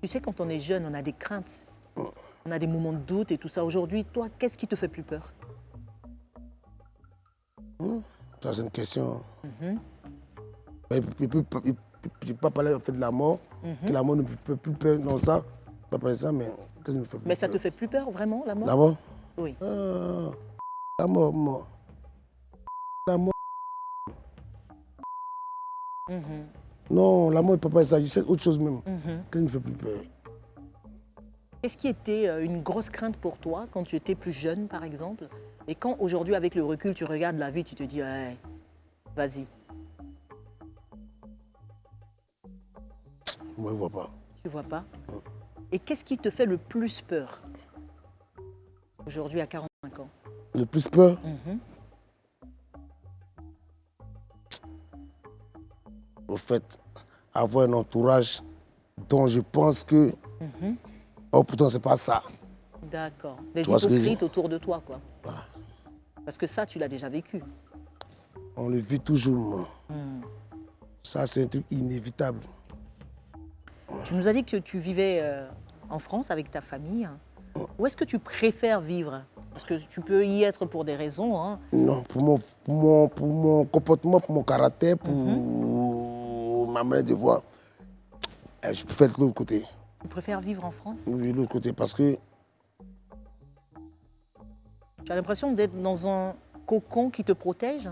Tu sais, quand on est jeune, on a des craintes. On a des moments de doute et tout ça. Aujourd'hui, toi, qu'est-ce qui te fait plus peur? Ça, c'est une question. Il ne peut pas parler en fait, de la mort, que la mort ne me fait plus peur. Non, ça, pas parler de ça, mais qu'est-ce qui me fait plus peur? Mais ça te fait plus peur, vraiment, la mort? La mort? Oui. La mort, moi. La mort. Non, la mort, il ne peut pas être ça. Je cherche autre chose même. Qu'est-ce qui me fait plus peur? Qu'est-ce qui était une grosse crainte pour toi quand tu étais plus jeune, par exemple? Et quand aujourd'hui, avec le recul, tu regardes la vie, tu te dis, ouais, vas-y. Moi, je ne vois pas. Tu vois pas? Et qu'est-ce qui te fait le plus peur aujourd'hui à 45 ans? Le plus peur? Au fait, avoir un entourage dont je pense que... Oh, pourtant, c'est pas ça. D'accord. Des Tu vois ce que je hypocrites dis? autour de toi, quoi. Parce que ça, tu l'as déjà vécu. On le vit toujours, moi. Ça, c'est un truc inévitable. Tu nous as dit que tu vivais en France avec ta famille. Où est-ce que tu préfères vivre? Parce que tu peux y être pour des raisons. Hein. Non, pour mon comportement, pour mon caractère, pour ma manière de voir, je préfère de l'autre côté. Tu préfères vivre en France? Oui, de l'autre côté, parce que... Tu as l'impression d'être dans un cocon qui te protège?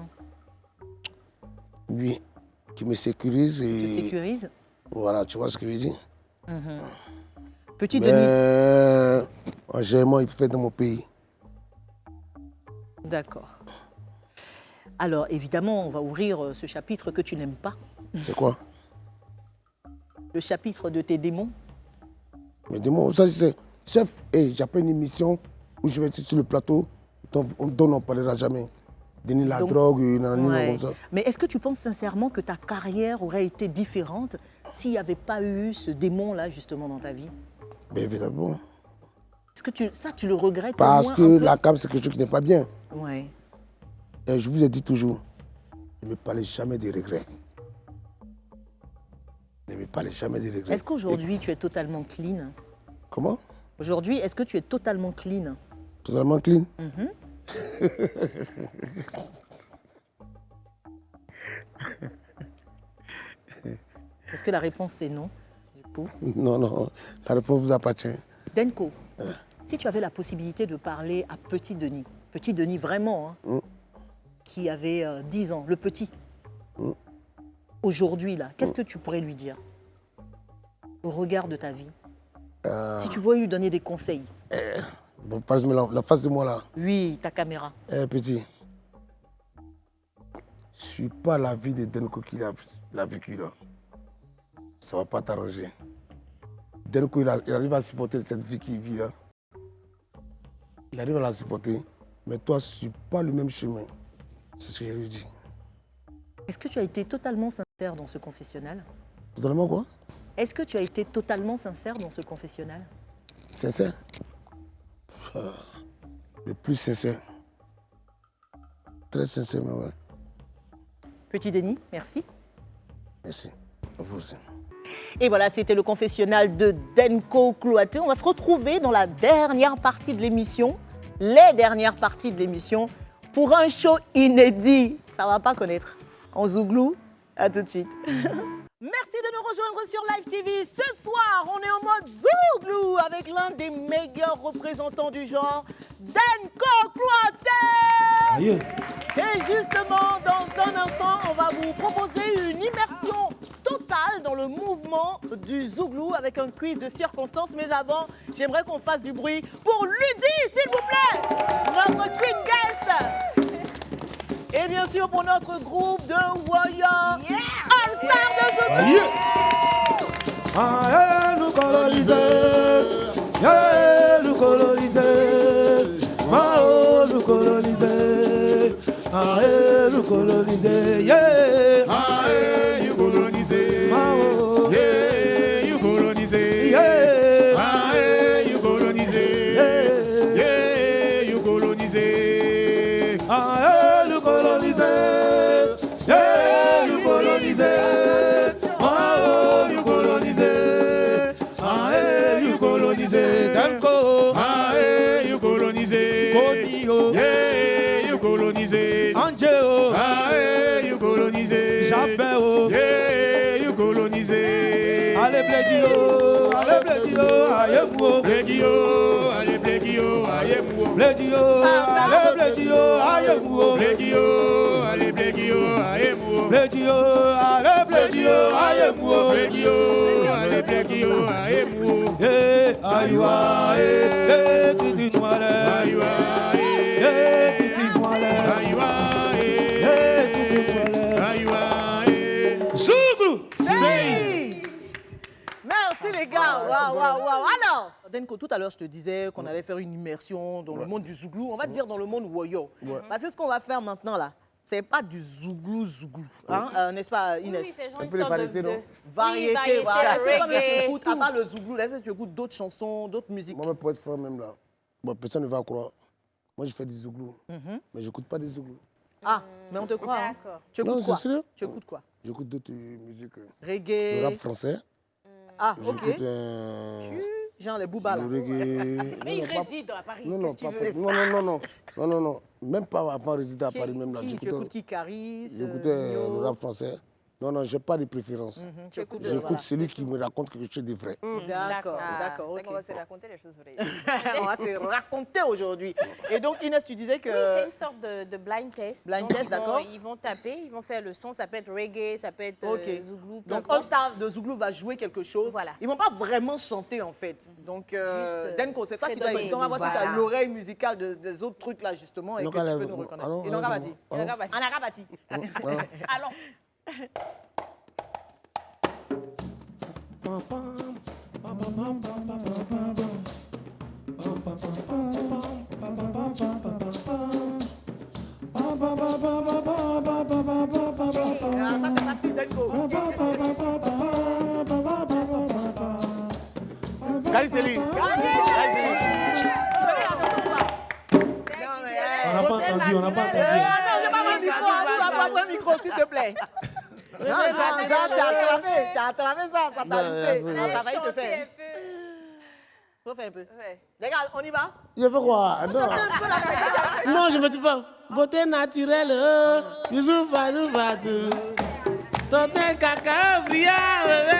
Oui, qui me sécurise et... Te sécurise? Voilà, tu vois ce que je veux dire? Petit Denis. En général, il peut faire dans mon pays. D'accord. Alors, évidemment, on va ouvrir ce chapitre que tu n'aimes pas. C'est quoi? Le chapitre de tes démons. Mes démons, ça c'est... Chef, j'ai pas une émission où je vais être sur le plateau dont on ne parlera jamais. Denis la drogue, Ouais. comme ça. Mais est-ce que tu penses sincèrement que ta carrière aurait été différente s'il n'y avait pas eu ce démon-là, justement, dans ta vie? Bien évidemment. Est-ce que tu le regrettes au Parce moins que un peu? la cam, c'est quelque chose qui n'est pas bien. Ouais. Et je vous ai dit toujours, ne me parlez jamais des regrets. Ne me parlez jamais des regrets. Est-ce qu'aujourd'hui, tu es totalement clean? Comment? Aujourd'hui, est-ce que tu es totalement clean? Totalement clean? Est-ce que la réponse c'est non? Du coup, Non, non, la réponse vous appartient. Denko, si tu avais la possibilité de parler à Petit Denis vraiment, hein, qui avait 10 ans, le petit, aujourd'hui, là, qu'est-ce que tu pourrais lui dire au regard de ta vie? Si tu pouvais lui donner des conseils. Bon, passe-moi la face de moi là. Oui, ta caméra. Petit, je ne suis pas la vie de Denko qu'il a vécu là. Ça ne va pas t'arranger. Denko, il arrive à supporter cette vie qu'il vit là. Il arrive à la supporter. Mais toi, je ne suis pas le même chemin. C'est ce que je lui dis. Est-ce que tu as été totalement sincère dans ce confessionnal? Totalement quoi? Est-ce que tu as été totalement sincère dans ce confessionnal? Sincère? Le plus sincère. Très sincère, mais ouais. Petit Denis, merci. Merci. À vous aussi. Et voilà, c'était le confessionnal de Denko Cloaté. On va se retrouver dans la dernière partie de l'émission, les dernières parties de l'émission, pour un show inédit. Ça va pas connaître. En zouglou, à tout de suite. Merci de nous rejoindre sur Live TV. Ce soir, on est en mode zouglou avec l'un des meilleurs représentants du genre, Denko Cloaté. Aïe. Et justement, dans un instant, on va vous proposer une immersion totale dans le mouvement du zouglou avec un quiz de circonstances. Mais avant, j'aimerais qu'on fasse du bruit pour Ludi, s'il vous plaît, notre queen guest. Et bien sûr pour notre groupe de Woya, All-Star de zouglou. Aïe. Ah, nous coloniser. Yeah, nous coloniser. Mao, nous coloniser. Ah, nous coloniser. Yeah. Ah, you coloniser. Mao. Yeah, you coloniser. Yeah. Ah, you coloniser. Yeah, you coloniser. Ah, nous coloniser. Yeah, nous coloniser. Mao, nous coloniser. Ah, nous coloniser. Denko. Ah, you coloniser. Konio. Yeah, you coloniser. Angelo. Ah, you coloniser. Chapéo. Yeah, you coloniser. Allez, Blédio. Allez, Blédio. Aïe, moi. Blegio, allez Blegio, aïe mou. Blédio. Allez, Blédio. Aïe, moi. Blegio, allez Blegio, aïe mou. Blédio. Allez, Blédio. Aïe, moi. Blegio, allez Blegio, aïe mou. Eh, aïwa, eh, titi noire. Aïwa, Eh, titi noire. aïwa, Eh, titi noire. aïwa, Zouglou. Hey! Merci les gars. Waouh, waouh, waouh. Alors, Denko, tout à l'heure, je te disais qu'on allait faire une immersion dans le monde du zouglou. On va dire dans le monde woyo. Parce que ce qu'on va faire maintenant là, c'est pas du zouglou, hein, n'est-ce pas, Inès? Oui, c'est genre Un une peu de sorte variété, non? Variété, variété, voilà. Est-ce que comme tu reggae, écoutes, à tout. part le zouglou, est-ce que tu écoutes d'autres chansons, d'autres musiques? Moi, pour être franc même là, bon, personne ne va croire. Moi, je fais des zouglous. Mais j'écoute pas des zouglous. Ah, mais on te croit. Hein? D'accord. Tu Non, écoutes c'est quoi? sérieux. Tu écoutes quoi? J'écoute d'autres musiques. Le Reggae. rap français. Ah, ok. J'écoute Genre les boubas là. le reggae. Mais il Non, non, pas- réside à Paris. Non, non, qu'est-ce que pas tu veux? non, non, non, non, non, non, non. Même pas avant de résider à Paris même là. Tu écoutes qui? Caris? J'écoutais Nio? le rap français. Non, non, j'ai pas de préférence. Tu écoutes J'écoute celui qui me raconte quelque chose de vrai. D'accord, Ah, d'accord, c'est ok. qu'on va se raconter les choses vraies. On va se raconter aujourd'hui. Et donc, Inès, tu disais que... Oui, c'est une sorte de blind test. Blind Donc, test, d'accord. Ils vont taper, ils vont faire le son, ça peut être reggae, ça peut être Ok. zouglou. peu Donc, importe. All Star de Zouglou va jouer quelque chose. Voilà. Ils vont pas vraiment chanter, en fait. Donc, Denko, c'est toi qui dois prédominer. écouter. On va voir si tu as Voilà. l'oreille musicale des autres trucs, là, justement, et Donc, que tu allez, peux nous reconnaître. allons, Et donc, allons, Rabati. allons. Anarabati. Anarabati. Alors, Ah, ça, c'est facile, Denko. Kali Céline. Tu connais la chanson ou pas? On n'a pas entendu, on n'a pas entendu. Ah non, j'ai pas mon micro. On va prendre un micro, s'il te plaît. Non, Jean, tu as attrapé ça, ça t'a loupé. Ça va, il te fait. Faut faire un peu. Ouais. Les gars, on y va? Je fais quoi? Non. Chante un peu la chanson. Non, je me dis pas. Beauté naturelle, bisous, partout, partout. Ton caca brillant, bébé.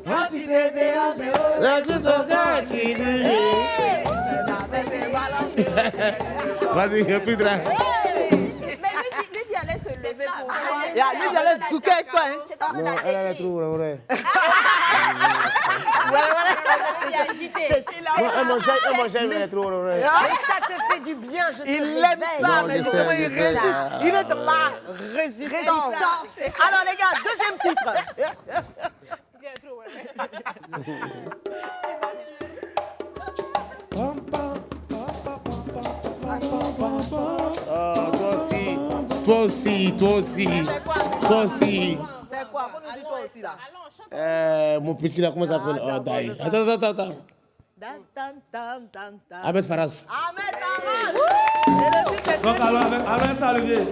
Quantité dégagée. C'est tout ton cœur qui dit. Vas-y, il n'y a plus de drap. Mais lui dit allait se lever ça. pour Lui, j'allais zouker avec toi. Hein. Non, elle a trop, vrai. Il est agité. Non, elle mange trop, vrai. Mais ça te fait du bien, je te Il réveille. aime ça, Non, mais je justement, sais, il je sais. résiste. Il est dans la résistance. Alors, les gars, deuxième titre. Toi aussi. C'est quoi? Faut nous dire toi aussi, là. Mon petit là, comment ça s'appelle? Oh, Daï. Attends. Dan, dan, dan, dan, dan. Ahmed Faras. Ahmed Faras. Et le titre est Donc, allons ça, Olivier.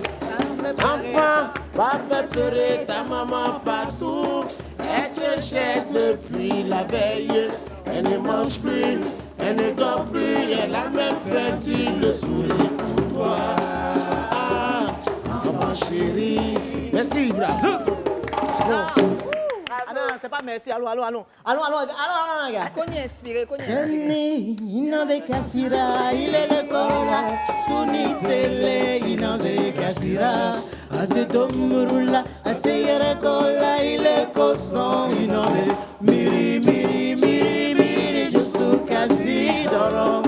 Enfant, va faire pleurer ta maman partout. Elle te jette depuis la veille. Elle ne mange plus, elle ne dort plus. Elle a même perdu le sourire pour toi. Ah, enfant chéri. Merci, Ibra. Ah non, c'est pas merci. Allons, gars. Qu'on y est inspiré, qu'on y est inspiré. Dani, inabe kasira, ilele kola, suni tele, inabe kasira, ate domurula, ate yere kola, ile koson, inabe miri, josu kasi dorong,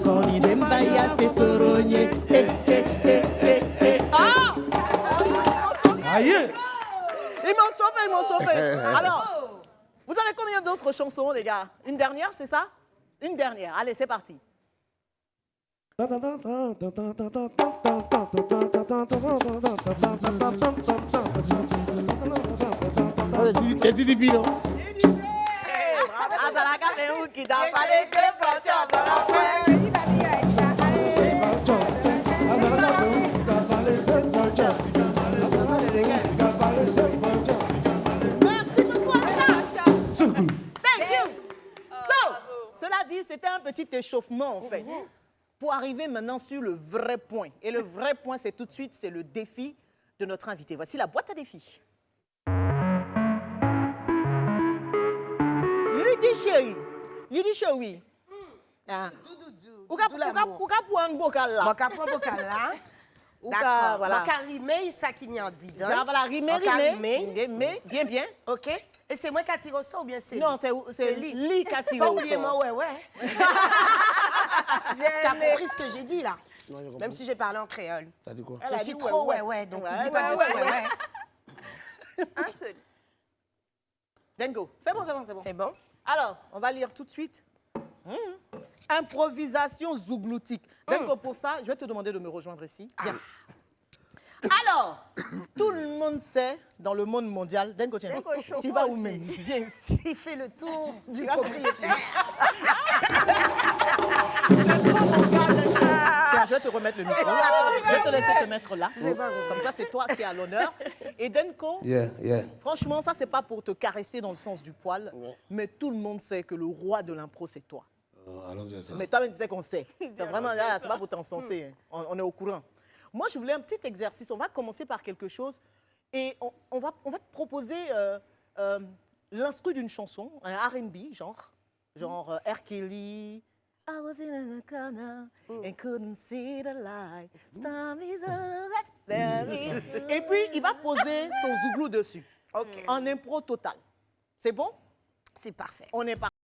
koni dembaya te toronye, Ah! Aïe. Ils m'ont sauvé. Alors, vous avez combien d'autres chansons, les gars? Une dernière, c'est ça? Une dernière. Allez, c'est parti. C'est Didi Pino. Thank you. So, cela dit, c'était un petit échauffement en fait, pour arriver maintenant sur le vrai point. Et le vrai point, c'est tout de suite, c'est le défi de notre invité. Voici la boîte à défis. Lydie Chérie. Ah. Pourquoi un bocal là? Mon capon bocal là. D'accord. Voilà. Mon rimer, ça qui n'y en dit. Ça va la rimer. Bien. OK. Et c'est moi qui attire ça ou bien c'est non, c'est lui qui attire pas oublier moi, ouais. T'as compris ce que j'ai dit là? Non, même si j'ai parlé en créole. T'as dit quoi? Je suis trop ouais. Donc n'oublie pas que je suis ouais. Un seul. Dengo, c'est bon. C'est bon. Alors, on va lire tout de suite. Improvisation zougloutique. Dengo, pour ça, je vais te demander de me rejoindre ici. Viens. Alors, tout le monde sait, dans le monde mondial, Dengo, tiens, tu vas où même? Viens ici. Il fait le tour du propriétaire. Tiens, je vais te remettre le micro. Je vais te laisser te mettre là. Comme ça, c'est toi qui es à l'honneur. Et Denko, franchement, ça, c'est pas pour te caresser dans le sens du poil, mais tout le monde sait que le roi de l'impro, c'est toi. Allons-y à ça. Mais toi-même, tu sais qu'on sait. C'est vraiment, c'est pas pour t'encenser. Hein. On est au courant. Moi, je voulais un petit exercice. On va commencer par quelque chose et on va te proposer l'instru d'une chanson, un R&B, genre R. Kelly. I was in a corner and couldn't see the light. Storm is over, there is... Et puis, il va poser son zouglou dessus. OK. En impro total. C'est bon? C'est parfait. On est parti.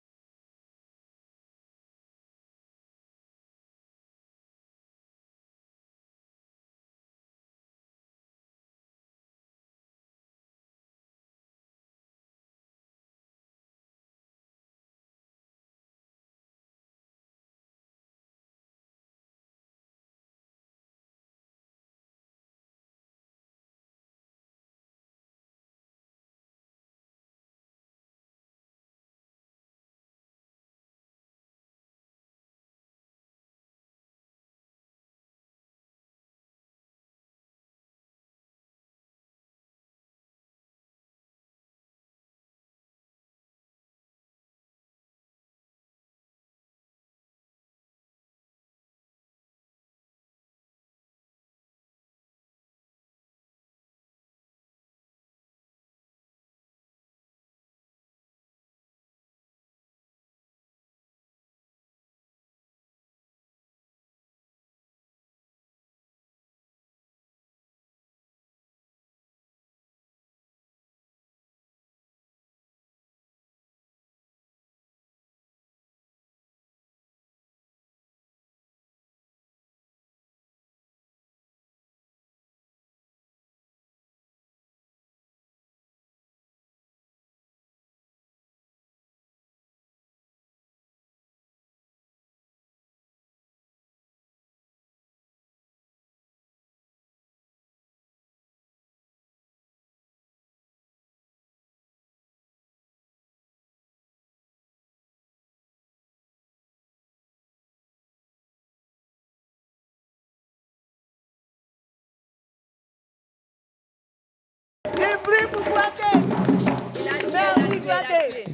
Merci, Cloaté.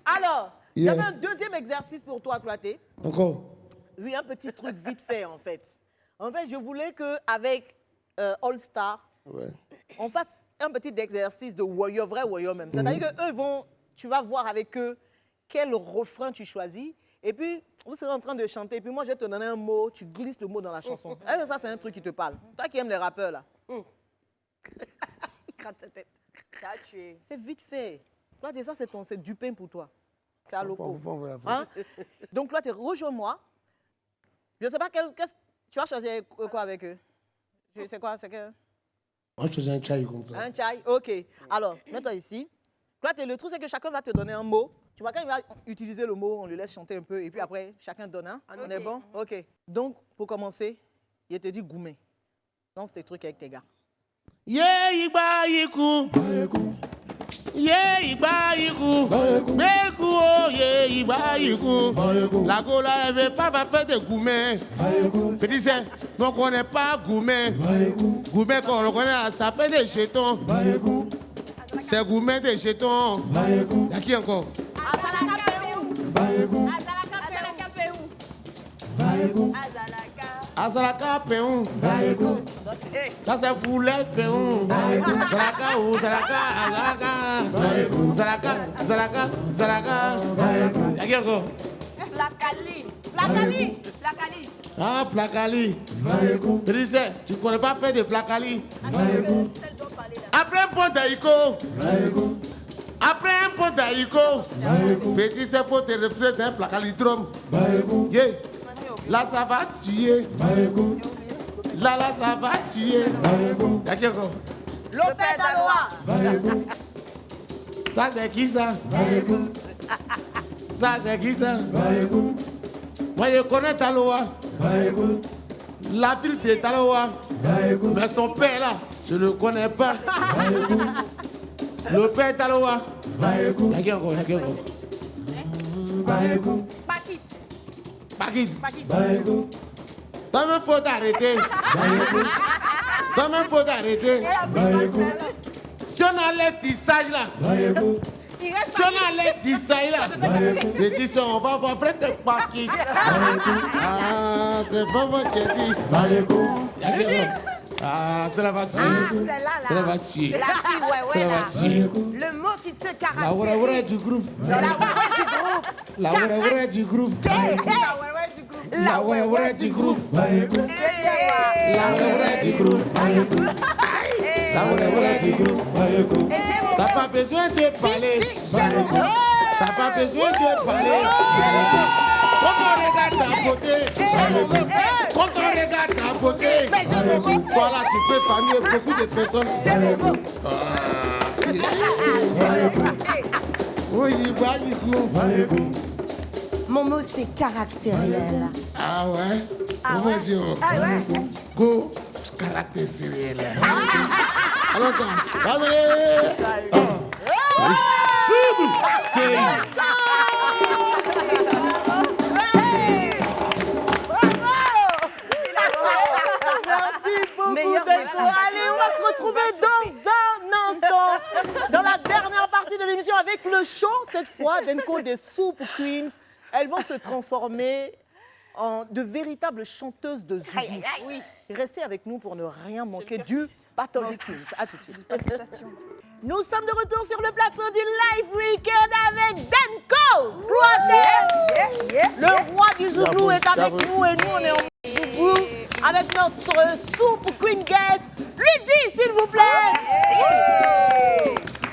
Alors, il y avait un deuxième exercice pour toi, Cloaté. Encore? Oui, un petit truc vite fait, en fait. En fait, je voulais qu'avec All Star, on fasse un petit exercice de warrior, vrai warrior même. C'est-à-dire qu'eux vont, tu vas voir avec eux quel refrain tu choisis. Et puis, vous serez en train de chanter. Et puis moi, je vais te donner un mot, tu glisses le mot dans la chanson. Ça, c'est un truc qui te parle. Toi qui aimes les rappeurs, là. Il gratte sa tête. C'est vite fait. Toi, ça, c'est du pain pour toi. C'est à loco. Hein? Donc là, rejoins-moi. Je ne sais pas, tu vas choisir quoi avec eux? C'est quoi? C'est que... Moi, je choisis un chai comme ça. Un chai, ok. Alors, mets-toi ici. Là, le truc, c'est que chacun va te donner un mot. Tu vois, quand il va utiliser le mot, on lui laisse chanter un peu. Et puis après, chacun donne un. On est bon? Ok. Donc, pour commencer, il te dit goumé. Lance tes trucs avec tes gars. Yeah, Igba Yiku. Yeah, Igba Yiku. Beku, oh, yeah, Igba Yiku. La Gola, elle veut pas faire de gourmet. Petit c'est, on ne connaît pas gourmet. Gourmet, quand on connaît, ça fait des jetons. C'est gourmet des jetons. Il y a qui encore? Azalaka Péon. Ça c'est poulet Péon. Zalaka ou Zalaka, Zalaka. Zalaka. Y'a qui encore? Placali. Ah, Placali. Trisé, tu ne connais pas faire de Placali. Après un pont d'Aïko. Après un pont d'Aïko. Petit c'est pour te refaire d'un Placalidrome. Là, ça va tuer. Là, ça va tuer. Y'a qui encore? Lopez Daloa. Ça, c'est qui ça? Ça, c'est qui ça? Moi, je connais Taloa. La ville de Taloa. Mais son père, là, je ne le connais pas. Le père Taloa. Y'a qui encore? Pakit. Toi-même, faut t'arrêter. Toi-même, faut t'arrêter. Si on enlève tissage là, si on enlève tissage là, je dis ça, on va voir près de Pakit. Ah, c'est pas moi qui ai dit. Ah, c'est la voiture. C'est la voiture. C'est la voiture. Le mot qui te La caractérise. wara du groupe. La wara du groupe. La wara du groupe. La wara du groupe. La wara du groupe. T'as pas besoin de parler. T'as pas besoin de parler. Quand on regarde ta beauté, quand on regarde ta beauté, voilà, tu peux parmi beaucoup de personnes. Oui, Mon mot, c'est caractériel. ah ouais? Vas-y, go, caractériel. Alors ça, c'est Merci beaucoup, Denko. Allez, on va se retrouver dans un instant, dans la dernière partie de l'émission avec le show. Cette fois, Denko des Soup Queens. Elles vont se transformer en de véritables chanteuses de Zouzou. Oui. Restez avec nous pour ne rien manquer du Battle Queens. À tout de suite. Nous sommes de retour sur le plateau du Live Weekend avec Denko. Le roi du Zouglou est avec nous et nous on est en Zouglou avec notre Soup Queen guest. Lydie, s'il vous plaît.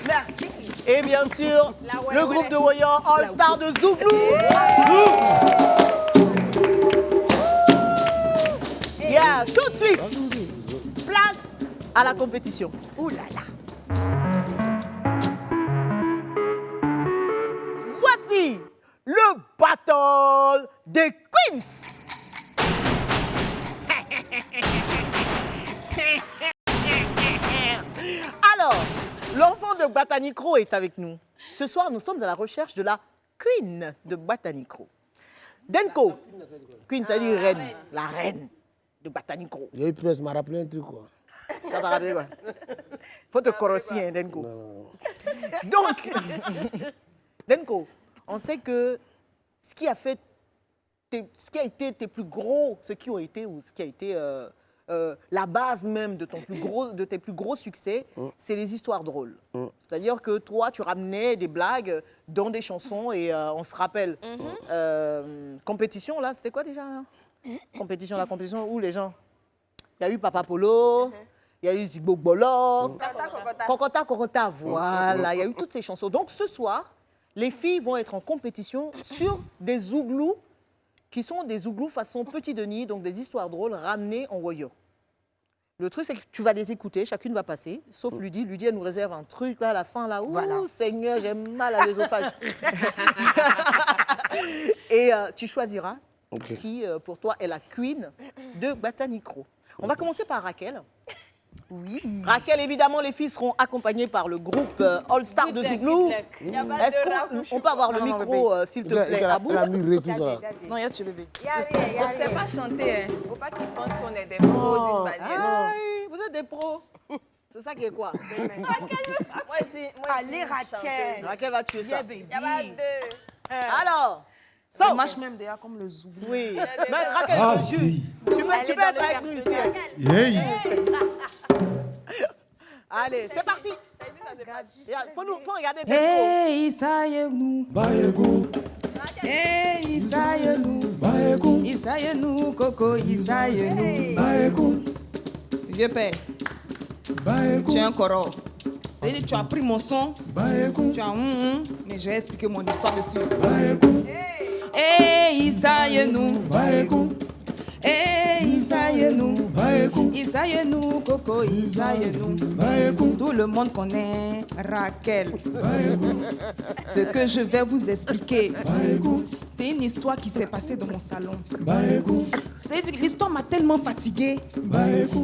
Merci. Et bien sûr, le groupe de Warrior All Star de Zouglou. Yeah, tout de suite, place à la compétition. Ouh là là. Voici le battle des Queens. Alors, l'enfant de Batanicro est avec nous. Ce soir, nous sommes à la recherche de la Queen de Batanicro. Denko, Queen, ça dit reine, la reine de Batanicro. Il y a eu plus, m'a rappelé un truc quoi. Quand t'as raté quoi? Faut te corroser, hein, Denko. Donc, Denko, on sait que ce qui a été tes plus gros, ce qui a été la base même de tes plus gros succès, c'est les histoires drôles. C'est-à-dire que toi, tu ramenais des blagues dans des chansons et on se rappelle. Compétition, là, c'était quoi déjà? Compétition où les gens? Il y a eu Papa Polo, il y a eu Zigbo Bolo, Kokota, voilà, il y a eu toutes ces chansons. Donc ce soir, les filles vont être en compétition sur des zouglous qui sont des zouglous façon Petit Denis, donc des histoires drôles ramenées en woyo. Le truc, c'est que tu vas les écouter, chacune va passer, sauf Ludie. Ludie, elle nous réserve un truc là, à la fin, là. Ouh, voilà. Seigneur, j'ai mal à l'œsophage. Et tu choisiras qui, pour toi, est la queen de Batanicro. On va commencer par Raquel. Oui. Raquel, évidemment, les filles seront accompagnées par le groupe All Star de Zouglou. Est-ce qu'on peut avoir le micro, s'il te plaît, Abou? Non, il y a tu bébé. On ne sait pas chanter. Il ne faut pas qu'ils pensent qu'on est des pros d'une manière. Vous êtes des pros. C'est ça qui est quoi? Moi aussi. Allez, Raquel. Raquel va tuer ça. Il y a pas deux. Alors, Ça marche même déjà comme le Zouglou. oui. Mais Raquel, tu peux être avec nous ici. Allez, c'est parti. Faut regarder. Hey, Isaïe-nous. Hey, Isaïe-nous. Isaïe-nous, Coco, Isaïe-nous. Vieux père, tu es un coro. C'est-à-dire, tu as pris mon son, tu as mais j'ai expliqué mon histoire dessus. Hey, Isaïe-nous. Hey, Isaïe-nous. Isaïe-nous, Coco, Isaïe-nous. Tout le monde connaît Raquel. Ce que je vais vous expliquer, c'est une histoire qui s'est passée dans mon salon. L'histoire m'a tellement fatiguée.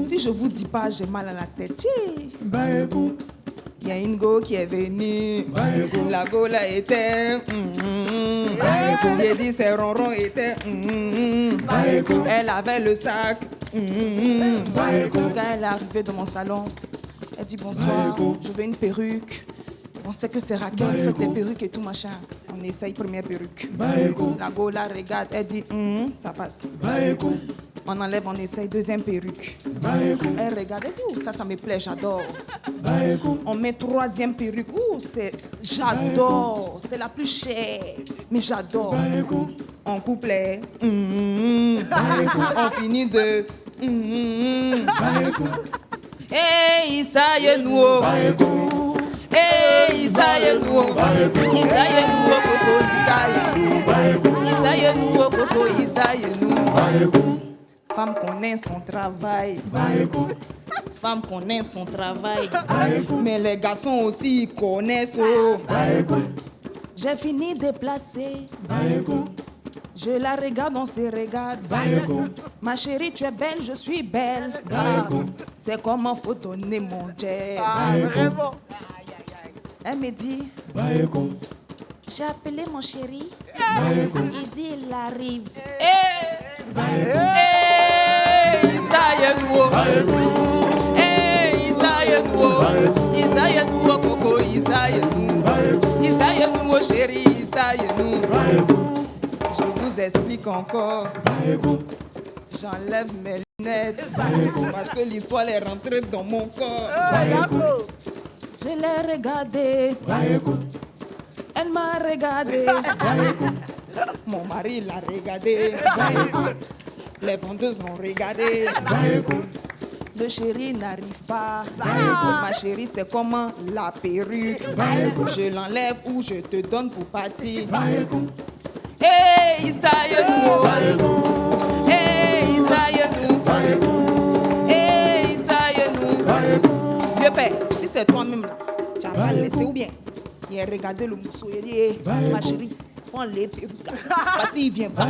Si je vous dis pas, j'ai mal à la tête. Il y a une go qui est venue, la go là était, j'ai dit ses ronrons étaient, elle avait le sac, quand elle est arrivée dans mon salon, elle dit bonsoir, je veux une perruque. On sait que c'est Raquel, fait des perruques et tout machin. On essaye première perruque. La go là regarde, elle dit ça passe. On enlève, on essaye deuxième perruque. Elle regarde, elle dit oh, ça me plaît, j'adore. On met troisième perruque, j'adore, c'est la plus chère, mais j'adore. On couplet, on finit de hey, ça y est nous. Hey, Isaïe-nous, Isaïe-nous, Coco, Isaïe-nous, Isaïe-nous, Coco, Isaïe-nous. Femme connaît son travail, femme connaît son travail, mais les garçons aussi connaissent. J'ai fini de placer, je la regarde, on se regarde. Ma chérie, tu es belle, je suis belle. C'est comment faut donner mon jet. Elle me dit, j'ai appelé mon chéri, il dit il arrive. Isaïe-nous, Isaïe-nous, Isaïe-nous, Coco, Isaïe-nous, Isaïe-nous, chéri, Isaïe-nous. Je vous explique encore, j'enlève mes lunettes, parce que l'histoire est rentrée dans mon corps. Je l'ai regardée, elle m'a regardé, mon mari l'a regardé, les vendeuses m'ont regardé, le chéri n'arrive pas, ma chérie c'est comment la perruque, je l'enlève ou je te donne pour partir. Hey, Isaïe-nous, hey, Isaïe-nous, hey, Isaïe-nous. Vieux père, si c'est toi-même là, tu as pas laissé ou bien il a regardé le mousseau, il dit ma chérie, prends les perruques, parce qu'il vient pas.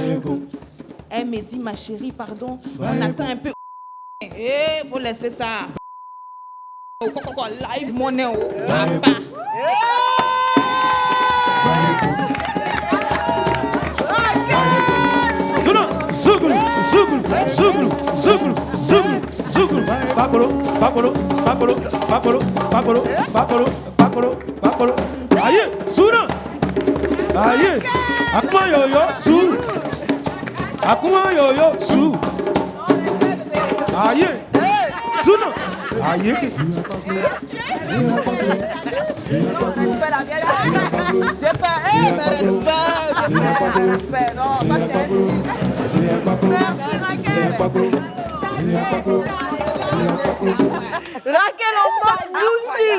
Elle me dit ma chérie, pardon, on attend un peu. Eh, faut laisser ça. Live money, papa. Zouglou, zouglou, zouglou, zouglou, zouglou, Suguru, bakoro, bakoro, bakoro, bakoro, bakoro, bakoro, bakoro, bakoro. Aïe, Suna. Aïe. Akuma yo-yo, Su. Akuma yo-yo, Su. Aïe. Suna. Aïe, qu'est-ce que Raquel en mode Lucy.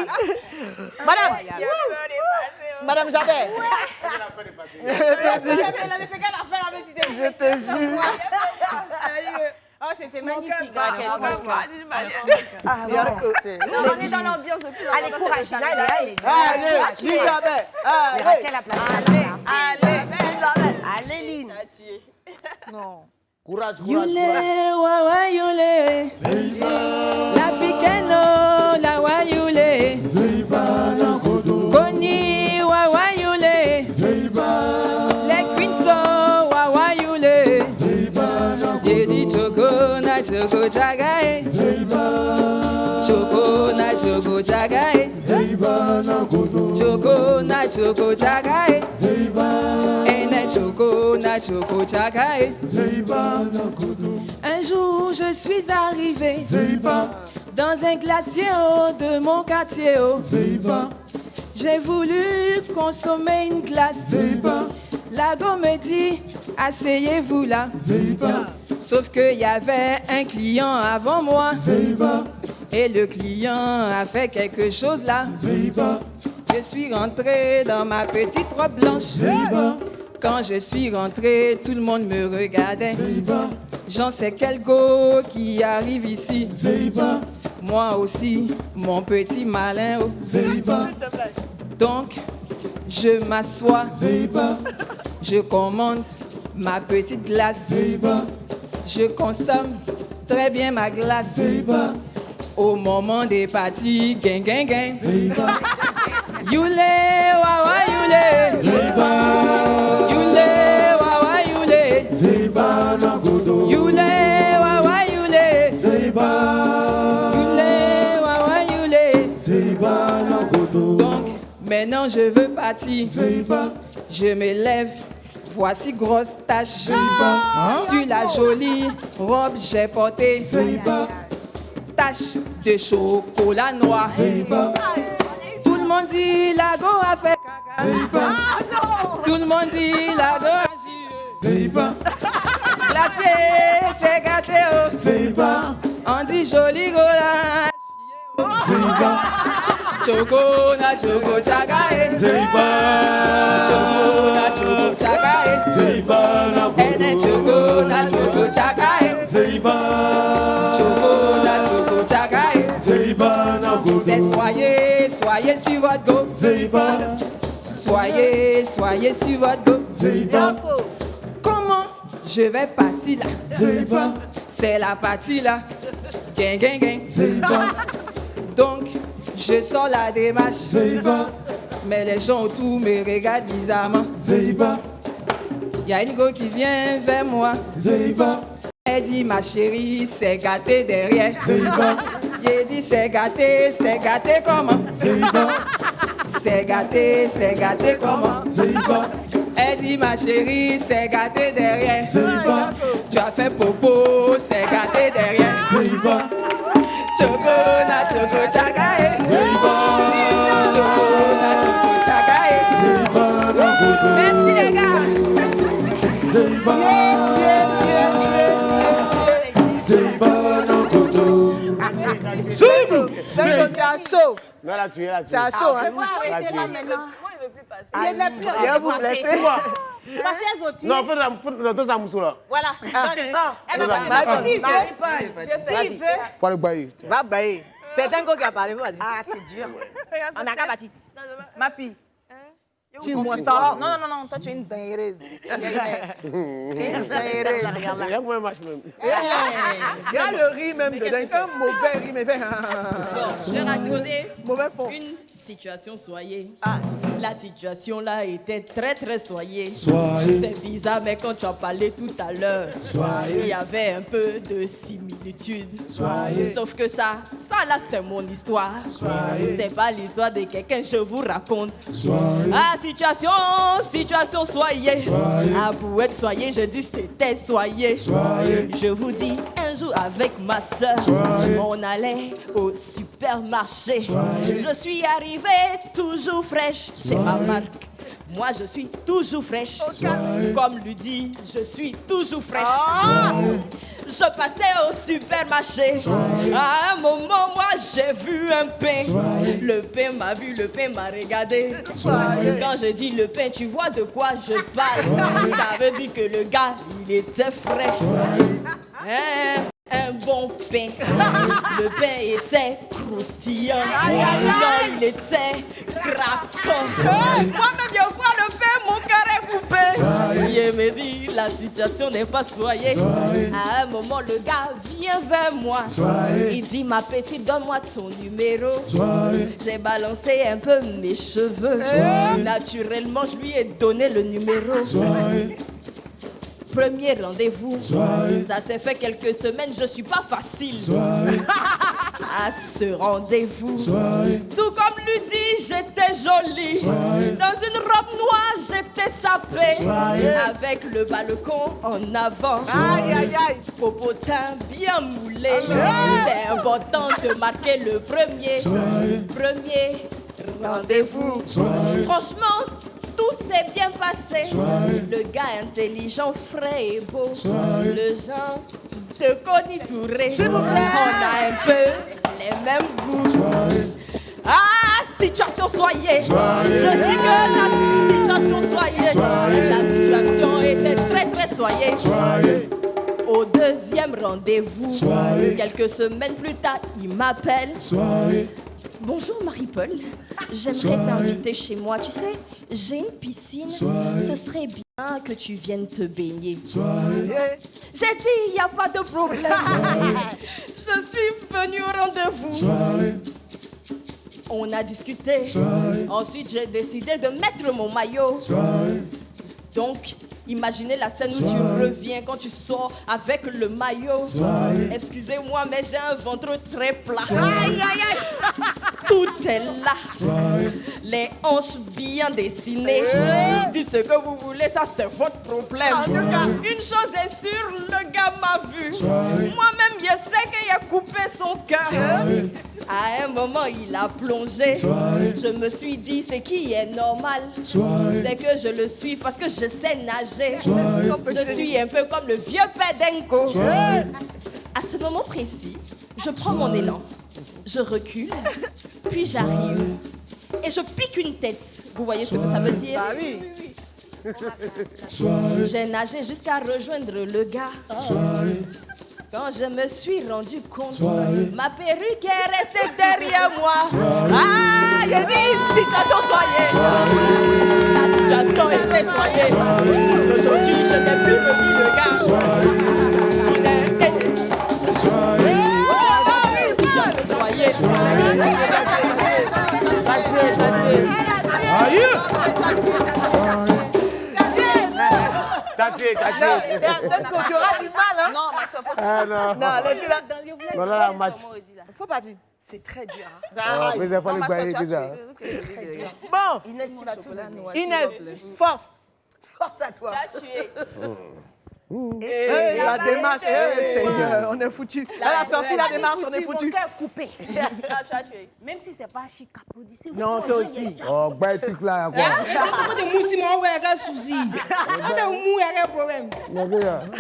Madame Javert. Je te jure. Oh, c'était magnifique, Raquel, franchement. Non, on est dans l'ambiance depuis longtemps. Allez, courage, Gina, allez, Elisabeth. Mais Raquel a placé. Allez, Lynn. Non. Courage, courage, Yule, courage. wawa yule. L'Africaine, la wa yule. Koni, wawa yule. Les queens, wawa yule. Dedi choko na choko chagae. Choko na choko chagae. Choko na choko chagae. Ene choko na choko chagae. Un jour je suis arrivée dans un glacier de mon quartier. J'ai voulu consommer une glace. La go me dit, asseyez-vous là. Sauf qu'il y avait un client avant moi. Et le client a fait quelque chose là. Je suis rentrée dans ma petite robe blanche. Quand je suis rentrée, tout le monde me regardait. J'en sais quel go qui arrive ici. Moi aussi, mon petit malin. Donc, je m'assois. Je commande ma petite glace. Je consomme très bien ma glace. Au moment des parties, gang, gang, gang. Yule, wawa, yule. Yule, wawa, yule. Yule, wawa, yule. Yule, wawa, yule. Donc, maintenant je veux partir. Je me lève. Voici grosse tache sur la jolie robe j'ai portée. Tache de chocolat noir. Tout le monde dit la go a fait caca. Tout le monde dit la go a joué. Glacé, c'est gâté. On dit joli go la. Choco na choco chagae. Choco na choco chagae. Ene choco na choco chagae. Choco na choco chagae. C'est soyez sur votre go. Soyez sur votre go. Comment je vais partir là? C'est la partie là. Gang, gang, gang. Donc, je sors la démarche. Mais les gens autour me regardent bizarrement. Y a une go qui vient vers moi. Elle dit ma chérie, c'est gâté derrière. J'ai dit c'est gâté comment? C'est gâté comment? Elle dit ma chérie, c'est gâté derrière. Tu as fait popo, c'est gâté derrière. Choco na choco chagae. Choco na choco chagae. Merci les gars. Tu as chaud. Non, là, tu es là. Tu as chaud, hein? Arrêtez-la maintenant. Moi, il ne veut plus passer. Il n'est plus. Il va vous blesser. Passez aux autres. Non, faut dans un mousseau là. Voilà. S'il veut. Faut aller bailler. Va bailler. C'est un gars qui a parlé, vas-y. Ah, c'est dur. On a qu'à partir. Ma fille. Tu Continue. moi ça. Non, toi tu es une dingueuse. Une dingueuse. Il y a un match même. Il y a le riz même dedans. Un mauvais riz, mais fait. Je leur ai donné Mauvais fond. une situation soyez. La situation là était très très soyez. C'est bizarre, mais quand tu as parlé tout à l'heure, il y avait un peu de similitude. Sauf que ça là c'est mon histoire. C'est pas l'histoire de quelqu'un, je vous raconte. Ah, situation soyez. Ah, pour être soyez, je dis c'était soyez. Je vous dis, un jour avec ma soeur, on allait au supermarché. Je suis arrivée toujours fraîche, c'est ma marque. Moi je suis toujours fraîche. Comme lui dit, je suis toujours fraîche. Je passais au supermarché. À un moment, moi j'ai vu un pain. Le pain m'a vu, le pain m'a regardé. Quand je dis le pain, tu vois de quoi je parle. Ça veut dire que le gars, il était frais. Un bon pain. Le pain était croustillant. Non, il était craquant. Moi-même, je vois le pain, mon cœur est coupé. Il me dit, la situation n'est pas soyez. À un moment, le gars vient vers moi. Il dit, ma petite, donne-moi ton numéro. J'ai balancé un peu mes cheveux. Naturellement, je lui ai donné le numéro. Premier rendez-vous, ça s'est fait quelques semaines, je suis pas facile à ce rendez-vous. Tout comme lui dit, j'étais jolie. Dans une robe noire, j'étais sapée. Avec le balcon en avant. Popotin bien moulé. C'est important de marquer le premier rendez-vous. Franchement, tout s'est bien passé. Le gars intelligent, frais et beau. Le genre de Conny Touré. On a un peu les mêmes goûts. Ah, situation soyez. Je dis que la situation soyez. La situation était très très soyez. Au deuxième rendez-vous, quelques semaines plus tard, il m'appelle. Bonjour Marie-Paul, j'aimerais t'inviter chez moi. Tu sais, j'ai une piscine, ce serait bien que tu viennes te baigner. J'ai dit, il n'y a pas de problème. Je suis venue au rendez-vous. On a discuté. Ensuite, j'ai décidé de mettre mon maillot. Donc, imaginez la scène où tu reviens quand tu sors avec le maillot. Excusez-moi, mais j'ai un ventre très plat. Tout est là. Les hanches bien dessinées. Dites ce que vous voulez, ça c'est votre problème. Une chose est sûre, le gars m'a vu. Moi-même, je sais qu'il a coupé son cœur. À un moment, il a plongé. Je me suis dit, c'est qui est normal. C'est que je le suis parce que je sais nager. Je suis un peu comme le vieux Pedenko. À ce moment précis, je prends mon élan. Je recule, puis j'arrive. Et je pique une tête. Vous voyez ce que ça veut dire? J'ai nagé jusqu'à rejoindre le gars. Quand je me suis rendu compte, ma perruque est restée derrière moi. Ah, j'ai dit, situation soyez. La situation était soyez. Parce qu'aujourd'hui, je n'ai plus revu le gars. Situation soyez. T'as tué. Tu auras du mal, hein? Non, ma soeur, faut que Ah non. Non, laisse là. Non, là, la match. Faut pas dire. C'est très dur. Mais il faut le bailler déjà. Bon, Inès, tu vas tout donner. Inès, force. Force à toi. Là, tu es. La démarche, Seigneur, on est foutu. À la sortie, la démarche, on est foutu. Là, tu as tué. Même si c'est pas chic applaudissez. Non, toi aussi. Oh, bah, tu là, quoi. Quand tu mous, si mon ouais, un souci. Quand tu mous, il y a un problème. Non, regarde.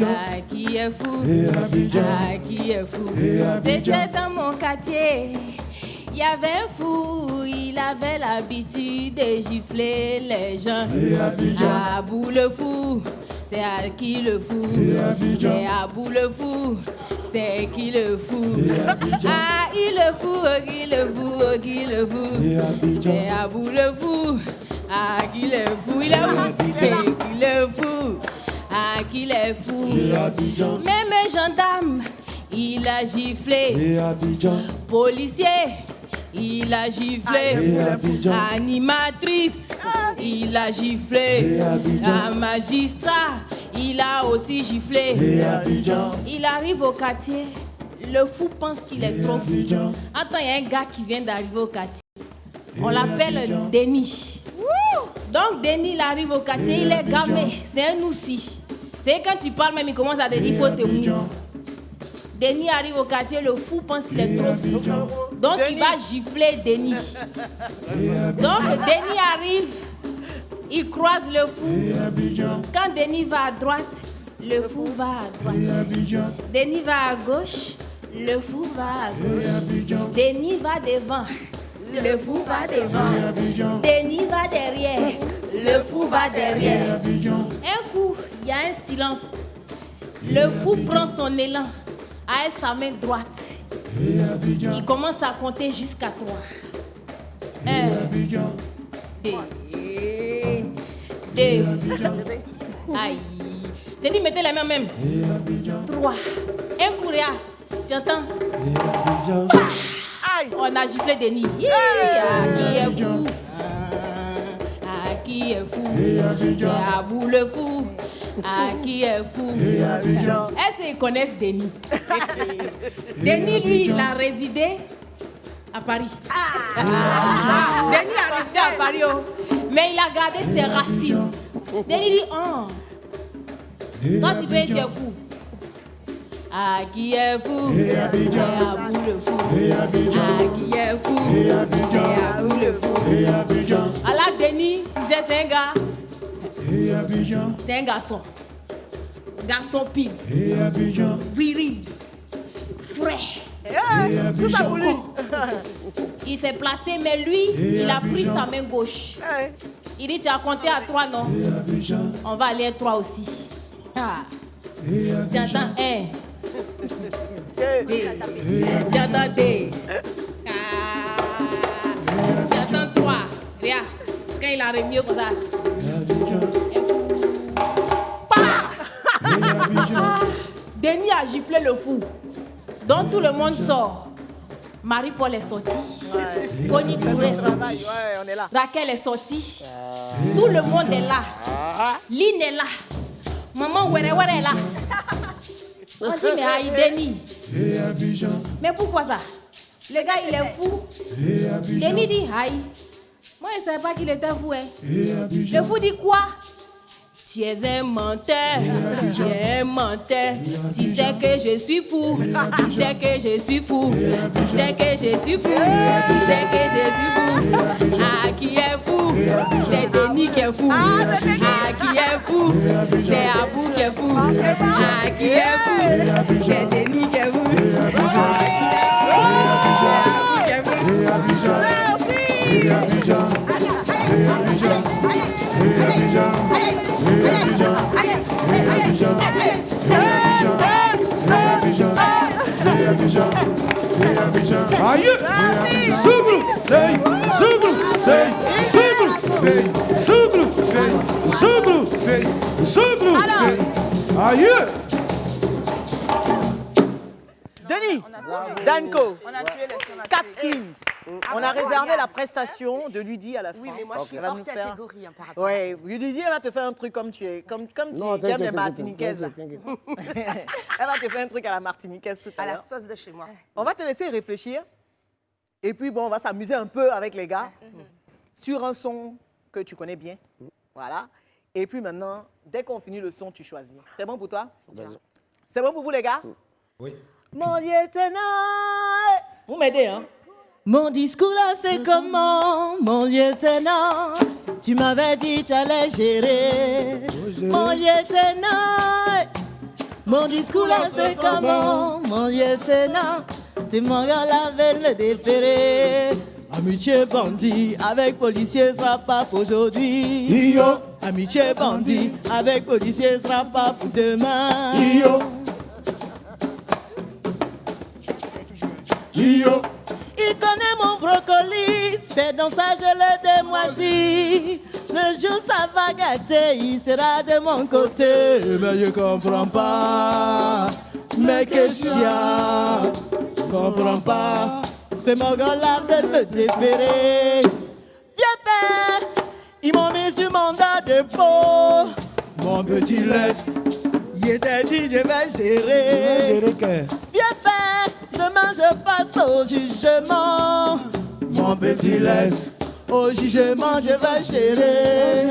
Ah, qui est fou, ah, qui est fou. C'était dans mon quartier. Il y avait un fou, il avait l'habitude de gifler les gens. Ah, Abou le fou, c'est à qui le fou. C'est Abou le fou, c'est qui le fou. Ah, il le fou, qui le fou, qui le fou. C'est Abou le fou, ah, qui le fou, il est fou, qui le fou. Ah, qu'il est fou. Et Abidjan. Même un gendarme, il a giflé. Et Abidjan. Policier, il a giflé. Et Abidjan. Animatrice, il a giflé. Et Abidjan. Un magistrat, il a aussi giflé. Et Abidjan. Il arrive au quartier, le fou pense qu'il est trop fou. Abidjan. Attends, il y a un gars qui vient d'arriver au quartier. On l'appelle Denis. Donc Denis, il arrive au quartier, il est gamé. C'est un aussi. C'est quand tu parles même, il commence à te dire, il faut te mouiller. Denis arrive au quartier, le fou pense qu'il est trop fou. Donc il va gifler Denis. Donc Denis arrive, il croise le fou. Quand Denis va à droite, le fou va à droite. Denis va à gauche, le fou va à gauche. Denis va devant, le fou va devant. Denis va derrière, le fou va derrière. Un coup, il y a un silence. Le fou prend son élan avec sa main droite. Il commence à compter jusqu'à 3. 1, 2, 2. Aïe. C'est dit, mettez les mains même. 3. Un coup, regarde. Tu entends? Aïe. On a giflé Denis. Qui est fou? Qui est fou? C'est Abou le fou. Qui est fou? Est-ce qu'ils connaissent Denis? Denis, lui, il a résidé à Paris. Denis a résidé à Paris, oh. Mais il a gardé ses racines. Denis dit, oh, toi tu peux être fou. Qui est fou? C'est Abou le fou. Qui est fou? C'est Abou le fou. Alors Denis, tu sais, c'est un gars. C'est un garçon. Garçon pile. Viril. Frais. Tout ça pour lui. Il s'est placé, mais lui, il a pris sa main gauche. Il dit, tu as compté à 3, non? On va aller à 3 aussi. Tu entends 1. Tu entends 2. Tu entends 3. Regarde, quand il a remis comme ça. Denis a giflé le fou. Donc tout le monde sort. Marie-Paul est sortie. Connie Touré est sortie. Raquel est sortie. Tout le monde est là. Lynn est là. Maman Were est là. On dit, mais aïe, Denis. Mais pourquoi ça? Le gars, il est fou. Denis dit, aïe. Moi, je ne savais pas qu'il était fou. Hein. Le fou dit quoi? Tu es un menteur, tu es un menteur. Tu sais que je suis fou, tu sais que je suis fou, tu sais que je suis fou, tu sais que je suis fou. Qui est fou? C'est Denis qui est fou. Qui est fou? C'est Abou qui est fou. Qui est fou? C'est Denis qui est fou. Aïe! Sougou! Sei! Sougou! Sei! Sougou! Sei! Sougou! Sei! Sougou! Sei! Sougou! Sei! Aïe! Denis, Danko, On a tué les 4 Kings. On a réservé la prestation de Ludie à la fin. Oui, mais moi, je suis Elle va hors nous faire- catégorie par rapport Ouais, Ludie, elle va te faire un truc comme tu es, comme Non, tu aimes les t'inquiète, martiniquaises. là. t'inquiète. Elle va te faire un truc à la martiniquaise tout à à la l'heure. sauce de chez moi. On va te laisser réfléchir. Et puis, bon, on va s'amuser un peu avec les gars sur un son que tu connais bien. Voilà. Et puis maintenant, dès qu'on finit le son, tu choisis. C'est bon pour toi? C'est bon pour vous, les gars? Oui. Mon lieutenant. Vous m'aidez, hein? Mon discours là c'est comment, mon lieutenant? Tu m'avais dit tu allais gérer, mon lieutenant. Mon discours là c'est comment, mon lieutenant? Tu m'en la veine me déférer. Amitié bandit avec policier sera pas pour aujourd'hui. Yo! Amitié bandit avec policier sera pas pour demain. Yo! Yo! Il connaît mon brocoli, c'est dans sa gelée démoisie. Le jour ça va gâter, il sera de mon côté. Mais je comprends pas mes questions. Je comprends pas. C'est mon gars là veut me déférer. Viens père, ils m'ont mis sur mandat de dépôt. Mon petit laisse, il t'a dit je vais gérer. Viens père, demain je passe au jugement. Mon petit laisse, au jugement je vais gérer.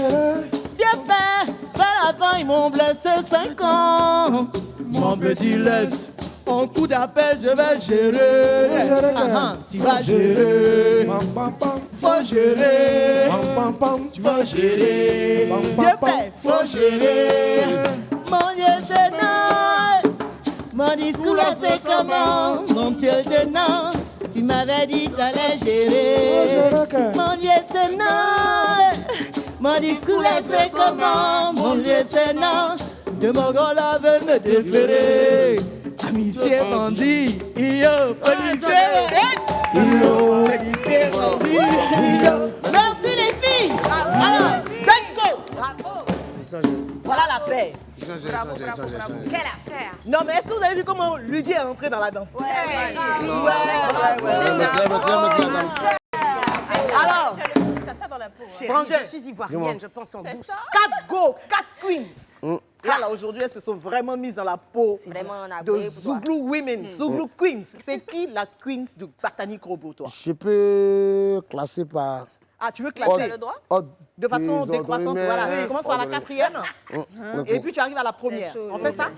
Viens père, vers la fin ils m'ont blessé 5 ans. Mon petit laisse, en coup d'appel je vais gérer. Tu vas gérer. Faut gérer. Tu vas gérer. Viens père, faut gérer. Mon Dieu tenant, mon discours là c'est comment? Mon Dieu tenant, tu m'avais dit t'allais gérer. Mon lieutenant, mon discours là c'est comment? Mon lieutenant, de mon gars là veut me déférer. Amitié bandit, yo, policier, policier bandit, yo. Merci les filles. Alors, Danko. Voilà l'affaire. Quelle affaire! Non, mais est-ce que vous avez vu comment Ludie est entrée dans la danse? Alors, Ça sert dans la peau. Chérie, Frangin. je suis ivoirienne, je pense en douce. 4 go, 4 queens. Là, aujourd'hui, elles se sont vraiment mises dans la peau Vraiment un de abonné pour toi. Zouglou Women, Zouglou Queens. C'est qui la Queens de Batanik Robo, toi? Je peux classer par... Ah, tu veux classer le droit? de façon décroissante? Voilà, tu commences par la ordre. 4e et puis tu arrives à la première. chaud, On fait ça?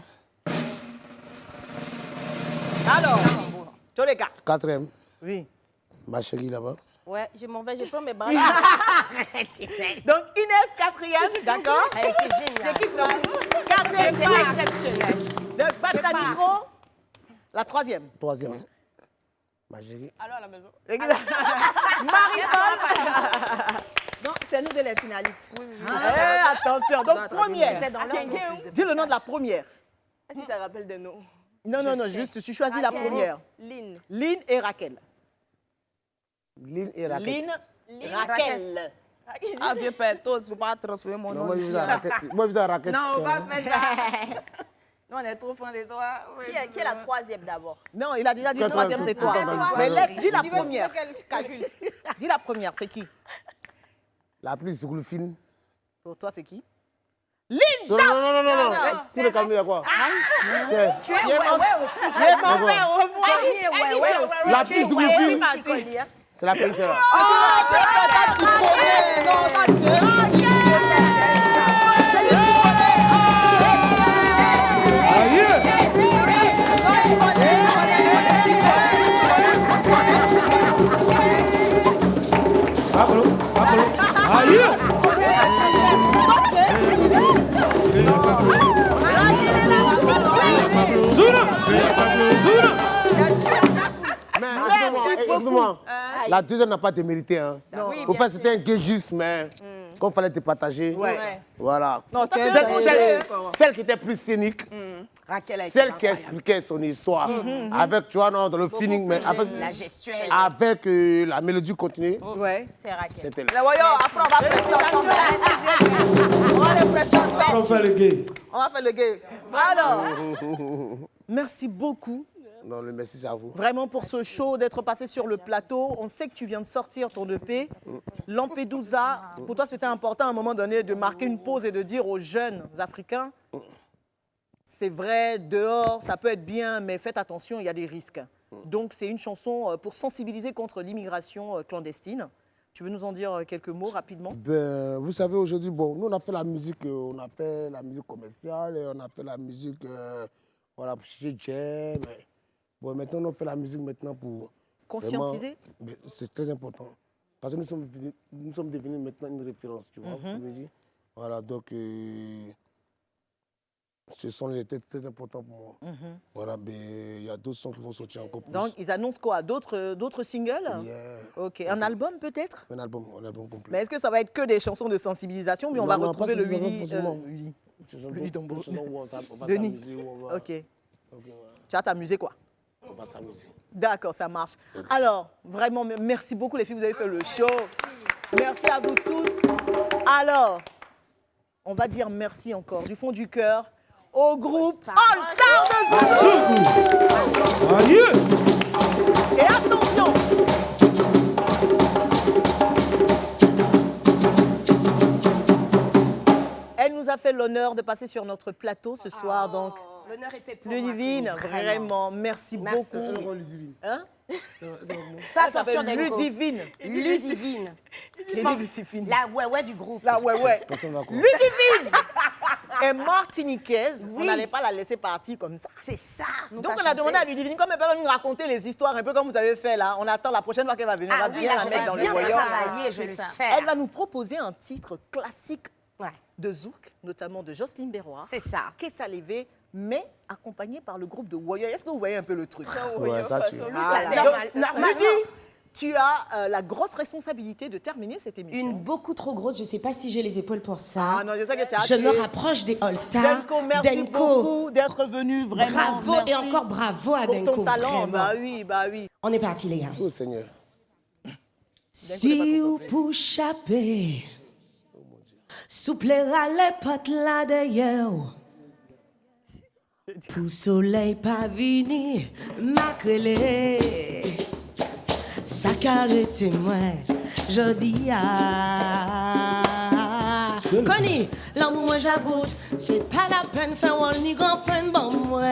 Alors, tous les gars. 4e, Oui. ma chérie là-bas. Ouais, je m'en vais, je prends mes bras. Donc, Inès, 4e, d'accord? Elle était géniale. J'équipe non plus. 4e C'est part exceptionnel. de Batanikro. La 3e. 3e, ma chérie. Allô à la maison. Marie-Paul. Non, c'est nous deux les finalistes. Attention, donc première. C'était dans l'ordre en plus de Dis le nom de la passage. première. Si ça rappelle des noms. Non, non, non, juste, tu choisis la première. Lynn. Lynn et Raquel. Lynn et Raquel. Lynn, Raquel. Ah, vieux père, tous, il ne faut pas transformer mon Non, nom moi, je ici. vis à Raquel. Moi, je vis à Raquel. Non, on va faire ça. Nous, on est trop fans de toi. Qui est la 3e d'abord? Non, il a déjà dit Toi, 3e, c'est toi. toi. Mais laisse, dis la Tu veux première. qu'elle calcule? Dis la première, c'est qui? La plus zougloufine fine. Pour toi, c'est qui? Lynn, Non, Jacques. non, non, non, non. Pour le calmer, il y a quoi? Tu es ouais aussi. Il est mauvais, au revoir. Ouais aussi. La plus zougloufine, fine. c'est la princesse. Excuse-moi, la deuxième n'a pas été méritée. Hein. Au fait, c'était un gay juste, mais comme il fallait te partager. Ouais. Voilà. Non, tu es Celle qui était plus scénique, celle qui expliquait son histoire, avec, tu vois, non, dans le feeling, mais avec La gestuelle. avec la mélodie continue, Ouais. C'est Raquel. c'était Mais voyons, après on va prester ensemble. On va les prester ensemble. On fait le gay. On va faire le gay. Alors, merci beaucoup. Non, le merci, c'est à vous. Vraiment pour ce show, d'être passé sur le plateau. On sait que tu viens de sortir ton EP. Lampedusa, pour toi, c'était important à un moment donné de marquer une pause et de dire aux jeunes Africains, c'est vrai, dehors, ça peut être bien, mais faites attention, il y a des risques. Donc, c'est une chanson pour sensibiliser contre l'immigration clandestine. Tu veux nous en dire quelques mots rapidement? Ben, vous savez, aujourd'hui, bon, nous, on a fait la musique commerciale, et on a fait la musique, voilà, pour chez mais bon, maintenant, on fait la musique maintenant pour... Conscientiser? vraiment, c'est très important. Parce que nous sommes devenus maintenant une référence, tu vois, tu me dis. Voilà, donc, ce son était très important pour moi. Voilà, mais il y a d'autres sons qui vont sortir encore plus. Donc, ils annoncent quoi? D'autres singles? Yeah. Ok, un album peut-être? Un album complet. Mais est-ce que ça va être que des chansons de sensibilisation, mais on va Non, retrouver pas le forcément. Willy Willy Willy Dombo. On va Denis. s'amuser, on va- Ok. Ok, voilà. Tu vas t'amuser quoi? On va s'amuser. D'accord, ça marche. Alors, vraiment, merci beaucoup les filles, vous avez fait le show. Merci à vous tous. Alors, on va dire merci encore du fond du cœur au groupe All Star de Zouk. Et attention, elle nous a fait l'honneur de passer sur notre plateau ce soir, donc L'honneur était pour Ludivine, moi. vraiment, merci beaucoup. Hein? Fais attention d'être Ludivine. Ludivine. Ludivine. La ouais du groupe. La ouais. Ludivine est martiniquaise. Oui. On n'allait pas la laisser partir comme ça. C'est ça. Donc on a demandé à Ludivine, comme elle peut nous raconter les histoires un peu comme vous avez fait là. On attend la prochaine fois qu'elle va venir. Ah on va oui, bien là, la je mettre dans vais le bien voyant. travailler, je vais le faire. Elle va nous proposer un titre classique de Zouk, notamment de Jocelyne Berrois. C'est ça. Kessa Levé, mais accompagné par le groupe de Woyo. Est-ce que vous voyez un peu le truc? Ouais, ça tu. Normalement. Ludie, tu as la grosse responsabilité de terminer cette émission. Une beaucoup trop grosse, je ne sais pas si j'ai les épaules pour ça. Ah non, c'est ça que tu as Je me rapproche des All-Stars. Denko, merci beaucoup d'être venu, vraiment. Bravo merci et encore bravo à pour Denko. ton talent, vraiment. bah oui. On est parti, les gars. Oh Seigneur. Si vous pour chaper, souplera les potes là d'ailleurs. Pour soleil pas venir, macrelé. Ça carrete moi, je dis Connie, l'amour moi j'agoute, c'est pas la peine faire on ni grand peine bon moi.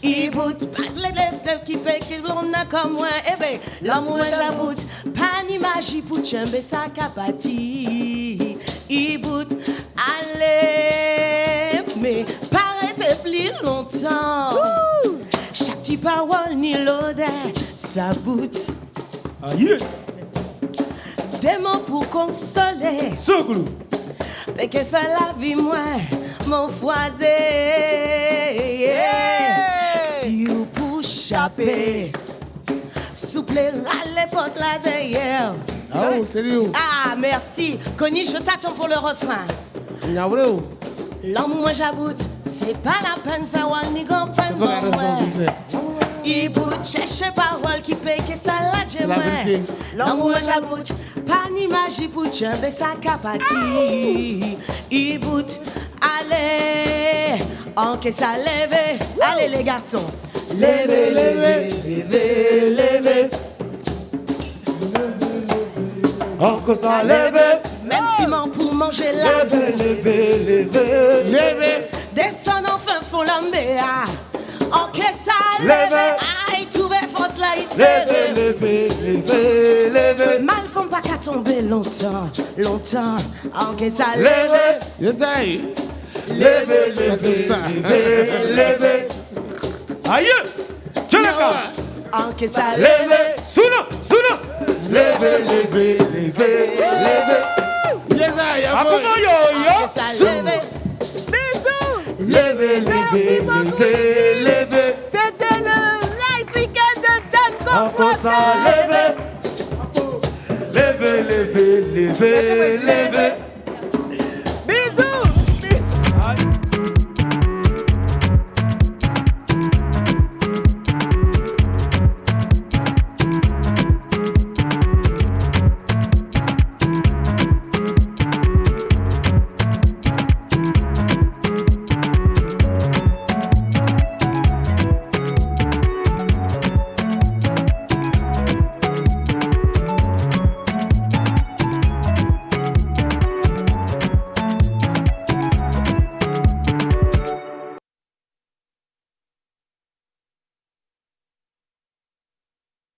Il bout, les qui fait que l'on a comme moi, eh ben, l'amour moi j'agoute, pas ni magie pour tchembe sa capati. Il bout, allez, mais paraît plus longtemps. Chaque petit parole ni l'odeur, ça bout. Aïe. Des mots pour consoler. Soglou. Et que fait la vie moi, mon foisé. Si vous pour chaper, souplera les potes là derrière. Ah oh, sérieux? Ah, merci. Connie, je t'attends pour le refrain. Navreo. L'amour moi j'aboute, c'est pas la peine faire one ni grand peine. C'est pas la raison qui c'est. Il bout, chercher parole qui paye que ça la C'est la vérité. L'amour j'aboute, pas ni magie pour tchembe sa capati. Il bout, allez, en que ça lève. Allez les garçons, levez, levez, levez, levez. Encore ça lève. Même ciment pour manger la Levez. descend enfin font l'ambéa. En que ça lève. Aïe, trouver force là ici. Levez. Mal font pas qu'à tomber longtemps. En que ça lève. J'essaye. Levez. Aïe. Je le cas. En que ça Levez. Souna. Levez. J'essaye. Akuma yo. ça lève. Levez. C'était le live week-end de Denko. Encore ça lève. Levez.